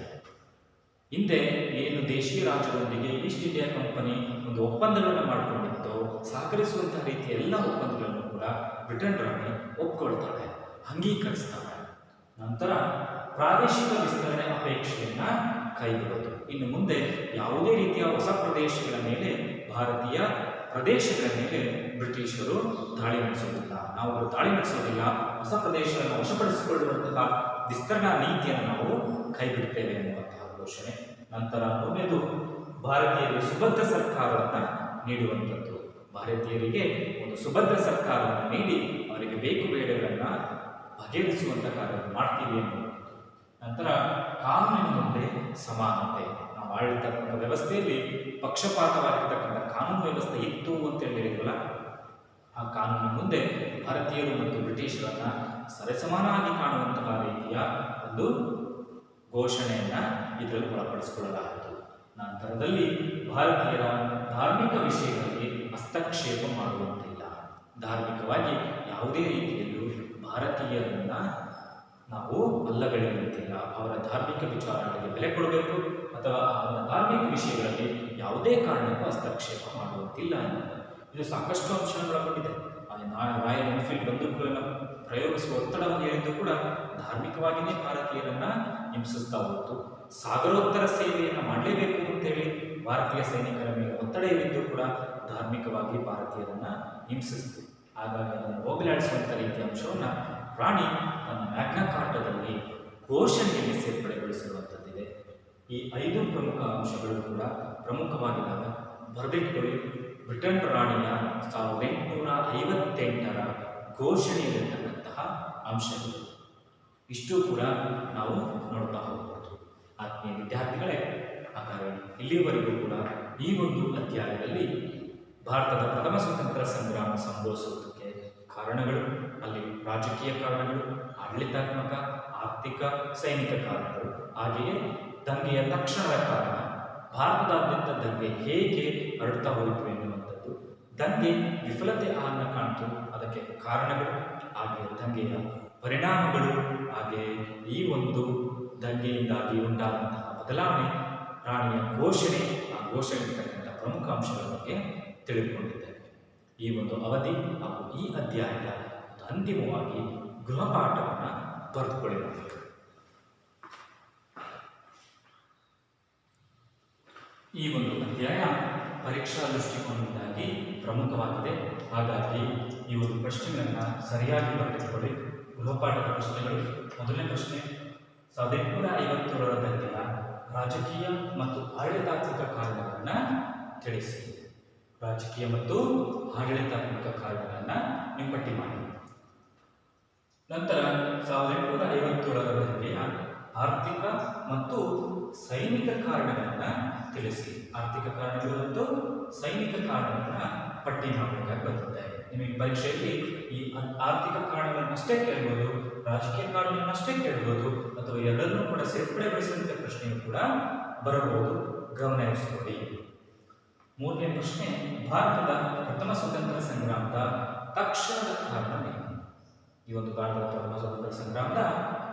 [SPEAKER 1] ಹಿಂದೆ ಏನು ದೇಶಿ ರಾಜರೊಂದಿಗೆ ಈಸ್ಟ್ ಇಂಡಿಯಾ ಕಂಪನಿ ಒಂದು ಒಪ್ಪಂದಗಳನ್ನು ಮಾಡಿಕೊಂಡಿತ್ತು, ಸಹಕರಿಸುವಂತಹ ರೀತಿಯ ಎಲ್ಲ ಒಪ್ಪಂದಗಳನ್ನು ಕೂಡ ಬ್ರಿಟನ್ ರಾಣಿ ಒಪ್ಕೊಳ್ತಾಳೆ, ಅಂಗೀಕರಿಸ್ತಾಳೆ. ನಂತರ ಪ್ರಾದೇಶಿಕ ವಿಸ್ತರಣೆ ಅಪೇಕ್ಷೆಯನ್ನ ಕೈಬಿಡೋದು. ಇನ್ನು ಮುಂದೆ ಯಾವುದೇ ರೀತಿಯ ಹೊಸ ಪ್ರದೇಶಗಳ ಮೇಲೆ, ಭಾರತೀಯ ಪ್ರದೇಶಗಳ ಮೇಲೆ ಬ್ರಿಟಿಷರು ದಾಳಿ ನಡೆಸೋದಿಲ್ಲ, ನಾವು ದಾಳಿ ನಡೆಸೋದಿಲ್ಲ, ಹೊಸ ಪ್ರದೇಶಗಳನ್ನು ವಶಪಡಿಸಿಕೊಳ್ಳುವಂತಹ ವಿಸ್ತರಣಾ ನೀತಿಯನ್ನು ನಾವು ಕೈಬಿಡ್ತೇವೆ ಎನ್ನುವಂತಹ ಘೋಷಣೆ. ನಂತರ ಮುಂದೆದು ಭಾರತೀಯರಿಗೆ ಸುಭದ್ರ ಸರ್ಕಾರವನ್ನು ನೀಡುವಂಥದ್ದು. ಭಾರತೀಯರಿಗೆ ಒಂದು ಸುಭದ್ರ ಸರ್ಕಾರವನ್ನು ನೀಡಿ ಅವರಿಗೆ ಬೇಕು ಬೇಡಗಳನ್ನು ಬಗೆಹರಿಸುವಂಥ ಕಾರ್ಯವನ್ನು ಮಾಡ್ತೀವಿ ಎನ್ನುವಂಥದ್ದು. ನಂತರ ಕಾನೂನಿನ ಮುಂದೆ ಸಮಾನತೆ. ನಾವು ಆಳಿರ್ತಕ್ಕಂಥ ವ್ಯವಸ್ಥೆಯಲ್ಲಿ ಪಕ್ಷಪಾತವಾಗಿರ್ತಕ್ಕಂಥ ಕಾನೂನು ವ್ಯವಸ್ಥೆ ಇತ್ತು ಅಂತ ಹೇಳಿದ್ವಲ್ಲ, ಆ ಕಾನೂನಿನ ಮುಂದೆ ಭಾರತೀಯರು ಮತ್ತು ಬ್ರಿಟಿಷರನ್ನ ಸರಿಸಮಾನವಾಗಿ ಕಾಣುವಂತಹ ರೀತಿಯ ಒಂದು ಘೋಷಣೆಯನ್ನ ಇದರಲ್ಲಿ ಒಳಪಡಿಸಿಕೊಳ್ಳಲಾಯಿತು. ನಂತರದಲ್ಲಿ ಭಾರತೀಯರ ಧಾರ್ಮಿಕ ವಿಷಯಗಳಲ್ಲಿ ಹಸ್ತಕ್ಷೇಪ ಮಾಡುವಂತಿಲ್ಲ. ಧಾರ್ಮಿಕವಾಗಿ ಯಾವುದೇ ರೀತಿಯಲ್ಲೂ ಭಾರತೀಯರನ್ನ ನಾವು ಅಲ್ಲಗಳೆಯುವಂತಿಲ್ಲ. ಅವರ ಧಾರ್ಮಿಕ ವಿಚಾರಗಳಿಗೆ ಬೆಲೆ ಕೊಡಬೇಕು ಅಥವಾ ಅವರ ಧಾರ್ಮಿಕ ವಿಷಯಗಳಲ್ಲಿ ಯಾವುದೇ ಕಾರಣಕ್ಕೂ ಹಸ್ತಕ್ಷೇಪ ಮಾಡುವಂತಿಲ್ಲ ಎನ್ನುವುದು. ಇದು ಸಾಕಷ್ಟು ಅಂಶಗಳೊಳಗೊಂಡಿದೆ. ರಾಯಲ್ ಎನ್ಫೀಲ್ಡ್ ಬಂದೂಕುಗಳನ್ನು ಪ್ರಯೋಗಿಸುವ ಒತ್ತಡವನ್ನು ಹೇಳಿದ್ದು ಕೂಡ ಧಾರ್ಮಿಕವಾಗಿಯೇ ಭಾರತೀಯರನ್ನ ಹಿಂಸಿಸ್ತಾ ಹೋಯಿತು. ಸಾಗರೋತ್ತರ ಸೇವೆಯನ್ನು ಮಾಡಲೇಬೇಕು ಅಂತೇಳಿ ಭಾರತೀಯ ಸೈನಿಕರ ಮೇಲೆ ಒತ್ತಡ ಇರಿದ್ದು ಕೂಡ ಧಾರ್ಮಿಕವಾಗಿ ಭಾರತೀಯರನ್ನ ಹಿಂಸಿಸಿತು. ಹಾಗಾಗಿ ಅದನ್ನು ಹೋಗಲಾಡಿಸುವಂಥ ರೀತಿಯ ಅಂಶವನ್ನು ರಾಣಿ ತನ್ನ ಮ್ಯಾಗ್ನಾ ಕಾರ್ಟಾದಲ್ಲಿ ಘೋಷಣೆಯಲ್ಲಿ ಸೇರ್ಪಡೆಗೊಳಿಸಿರುವಂಥದ್ದಿದೆ. ಈ 5 ಪ್ರಮುಖ ಅಂಶಗಳು ಕೂಡ ಪ್ರಮುಖವಾಗಿದ್ದಾವೆ. ಬರೆದಿಟ್ಕೊಳ್ಳಿ. ಬ್ರಿಟನ್ ರಾಣಿಯ 1858ರ ಘೋಷಣೆಯಲ್ಲಿರ್ತಕ್ಕಂತಹ ಅಂಶಗಳು ಇಷ್ಟು ಕೂಡ ನಾವು ನೋಡ್ತಾ ಹೋಗ್ಬೋದು. ಆತ್ಮೀಯ ವಿದ್ಯಾರ್ಥಿಗಳೇ, ಹಾಗಾದರೆ ಇಲ್ಲಿವರೆಗೂ ಕೂಡ ಈ ಒಂದು ಅಧ್ಯಾಯದಲ್ಲಿ ಭಾರತದ ಪ್ರಥಮ ಸ್ವತಂತ್ರ ಸಂಗ್ರಾಮ ಸಂಭವಿಸುವುದಕ್ಕೆ ಕಾರಣಗಳು, ಅಲ್ಲಿ ರಾಜಕೀಯ ಕಾರಣಗಳು, ಆಡಳಿತಾತ್ಮಕ, ಆರ್ಥಿಕ, ಸೈನಿಕ ಕಾರಣಗಳು, ಹಾಗೆಯೇ ದಂಗೆಯ ತಕ್ಷಣದ ಕಾರಣ, ಭಾರತದಾದ್ಯಂತ ದಂಗೆ ಹೇಗೆ ಹರಡ್ತಾ ಹೋಯಿತು ಎನ್ನುವಂಥದ್ದು, ದಂಗೆ ವಿಫಲತೆ ಅನ್ನ ಕಾಣ್ತು, ಅದಕ್ಕೆ ಕಾರಣಗಳು, ಹಾಗೆ ದಂಗೆಯ ಪರಿಣಾಮಗಳು, ಹಾಗೆ ಈ ಒಂದು ದಂಗೆಯಿಂದಾಗಿ ಉಂಟಾದಂತಹ ಬದಲಾವಣೆ, ರಾಣಿಯ ಘೋಷಣೆ, ಆ ಘೋಷಣೆ ಇರ್ತಕ್ಕಂಥ ಪ್ರಮುಖ ಅಂಶಗಳ ಬಗ್ಗೆ ತಿಳಿದುಕೊಂಡಿದ್ದೇವೆ. ಈ ಒಂದು ಅವಧಿ ಹಾಗೂ ಈ ಅಧ್ಯಾಯದ ಅಂತಿಮವಾಗಿ ಗೃಹಪಾಠವನ್ನು ಬರೆದುಕೊಳ್ಳಬೇಕು. ಈ ಒಂದು ಅಧ್ಯಾಯ ಪರೀಕ್ಷಾ ದೃಷ್ಟಿಕೋನದಿಂದಾಗಿ ಪ್ರಮುಖವಾಗಿದೆ. ಹಾಗಾಗಿ ಈ ಒಂದು ಪ್ರಶ್ನೆಗಳನ್ನು ಸರಿಯಾಗಿ ಬರೆದುಕೊಳ್ಳಿ. ಗೃಹಪಾಠದ ಪ್ರಶ್ನೆಗಳು. ಮೊದಲನೇ ಪ್ರಶ್ನೆ, 1857ರ ದಂಗೆಯ ರಾಜಕೀಯ ಮತ್ತು ಆಡಳಿತಾತ್ಮಕ ಕಾರಣಗಳನ್ನು ತಿಳಿಸಿ. ರಾಜಕೀಯ ಮತ್ತು ಆಡಳಿತಾತ್ಮಕ ಕಾರಣಗಳನ್ನು ನೀವು ಪಟ್ಟಿ ಮಾಡಿ. ನಂತರ 1857ರ ದಂಗೆಯ ಆರ್ಥಿಕ ಮತ್ತು ಸೈನಿಕ ಕಾರಣಗಳನ್ನು ತಿಳಿಸಿ. ಆರ್ಥಿಕ ಕಾರಣಗಳು ಮತ್ತು ಸೈನಿಕ ಕಾರಣಗಳನ್ನು ಪಟ್ಟಿ ಮಾಡಬೇಕಾಗಿ ಬರುತ್ತೆ. ನಿಮಗೆ ಪರೀಕ್ಷೆಯಲ್ಲಿ ಈ ಆರ್ಥಿಕ ಕಾರಣಗಳನ್ನಷ್ಟೇ ಕೇಳ್ಬೋದು, ರಾಜಕೀಯ ಕಾರಣಗಳನ್ನಷ್ಟೇ ಕೇಳ್ಬೋದು, ಅಥವಾ ಎರಡನ್ನೂ ಕೂಡ ಸೇರ್ಪಡೆಗೊಳಿಸಿದಂಥ ಪ್ರಶ್ನೆಯು ಕೂಡ ಬರಬಹುದು. ಗಮನಿಸಿಕೊಳ್ಳಿ. ಮೂರನೇ ಪ್ರಶ್ನೆ, ಭಾರತದ ಪ್ರಥಮ ಸ್ವತಂತ್ರ ಸಂಗ್ರಾಮದ ತಕ್ಷಣದ ಕಾರಣವೇನು? ಈ ಒಂದು ಭಾರತದ ಪ್ರಥಮ ಸ್ವತಂತ್ರ ಸಂಗ್ರಾಮದ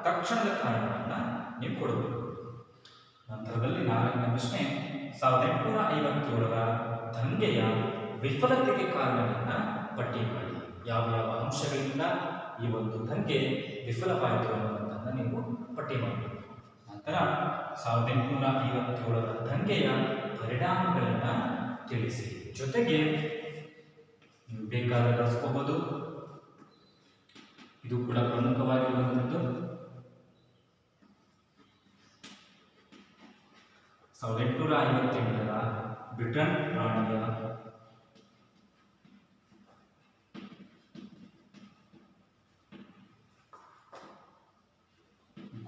[SPEAKER 1] ತಕ್ಷಣದ ಕಾರಣವನ್ನು ನೀವು ಕೊಡಬೇಕು. ನಂತರದಲ್ಲಿ 4ನೇ ಪ್ರಶ್ನೆ, 1857ರ ದಂಗೆಯ ವಿಫಲತೆಗೆ ಕಾರಣವನ್ನು ಪಟ್ಟಿ ಮಾಡಿ. ಯಾವ ಯಾವ ಅಂಶಗಳಿಂದ ಈ ಒಂದು ದಂಗೆ ವಿಫಲವಾಯಿತು ಅನ್ನುವಂಥದ್ದನ್ನು ನೀವು ಪಟ್ಟಿ ಮಾಡಬೇಕು. ನಂತರ 1857ರ ದಂಗೆಯ ಪರಿಣಾಮಗಳನ್ನು ತಿಳಿಸಿ. ಜೊತೆಗೆ ನೀವು ಬೇಕಾದ ಬಳಸ್ಕೋಬಹುದು. ಇದು ಕೂಡ ಪ್ರಮುಖವಾಗಿರುವಂಥದ್ದು. 1858ರ ಬ್ರಿಟನ್ ರಾಣಿಯ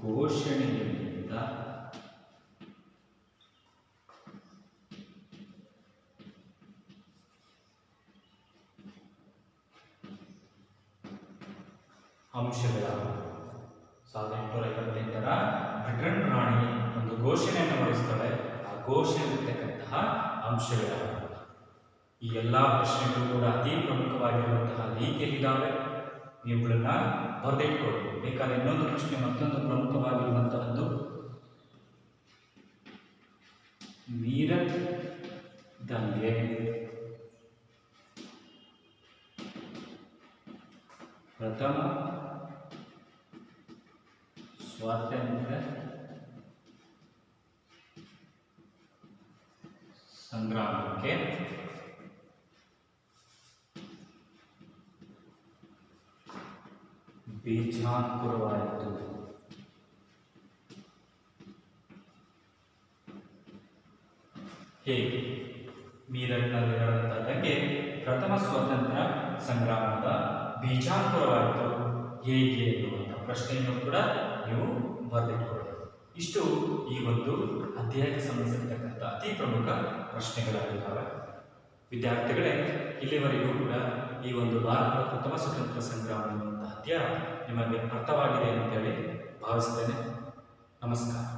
[SPEAKER 1] ಘೋಷಣೆಯಿಂದ ಅಂಶಗಳ 1858ರ ಬ್ರಿಟನ್ ರಾಣಿ ಒಂದು ಘೋಷಣೆಯನ್ನು ಹೊರಡಿಸ್ತಾಳೆ. ಆ ಘೋಷಣೆಗಳಿರ್ತಕ್ಕಂತಹ ಅಂಶಗಳಾಗಿವೆ. ಈ ಎಲ್ಲ ಪ್ರಶ್ನೆಗಳು ಕೂಡ ಅತಿ ಪ್ರಮುಖವಾಗಿರುವಂತಹ ರೀತಿಯಲ್ಲಿದ್ದಾವೆ. ಇವುಗಳನ್ನ ಬರೆದಿಟ್ಕೊಳ್ಳಿ. ಬೇಕಾದ್ರೆ ಇನ್ನೊಂದು ಪ್ರಶ್ನೆ ಮತ್ತೊಂದು ಪ್ರಮುಖವಾಗಿರುವಂತಹದ್ದು, ಮೀರಟ್ ದಂಗೆ ಪ್ರಥಮ ಸ್ವಾತಂತ್ರ್ಯ ಸಂಗ್ರಾಮಕ್ಕೆ ಬೀಜಾಂಕುರವಾಯಿತು. ಹೇಗೆ? ಮೀರಟ್ನಲ್ಲಿ ನಡೆದಂತೆ ಪ್ರಥಮ ಸ್ವಾತಂತ್ರ್ಯ ಸಂಗ್ರಾಮದ ಬೀಜಾಂಕುರವಾಯಿತು ಹೇಗೆ ಎನ್ನುವಂಥ ಪ್ರಶ್ನೆಯನ್ನು ಕೂಡ ನೀವು ಬರೆದಿಟ್ಕೊಳ್ಳಿ. ಇಷ್ಟು ಈ ಒಂದು ಅಧ್ಯಾಯಕ್ಕೆ ಸಂಬಂಧಿಸಿರ್ತಕ್ಕಂಥ ಅತಿ ಪ್ರಮುಖ ಪ್ರಶ್ನೆಗಳಾಗಿದ್ದಾವೆ. ವಿದ್ಯಾರ್ಥಿಗಳೇ, ಇಲ್ಲಿವರೆಗೂ ಕೂಡ ಈ ಒಂದು ಭಾರತದ ಪ್ರಥಮ ಸ್ವತಂತ್ರ ಸಂಗ್ರಾಮ ಎನ್ನುವಂಥ ಅಧ್ಯಾಯ ನಿಮಗೆ ಅರ್ಥವಾಗಿದೆ ಅಂತೇಳಿ ಭಾವಿಸ್ತೇನೆ. ನಮಸ್ಕಾರ.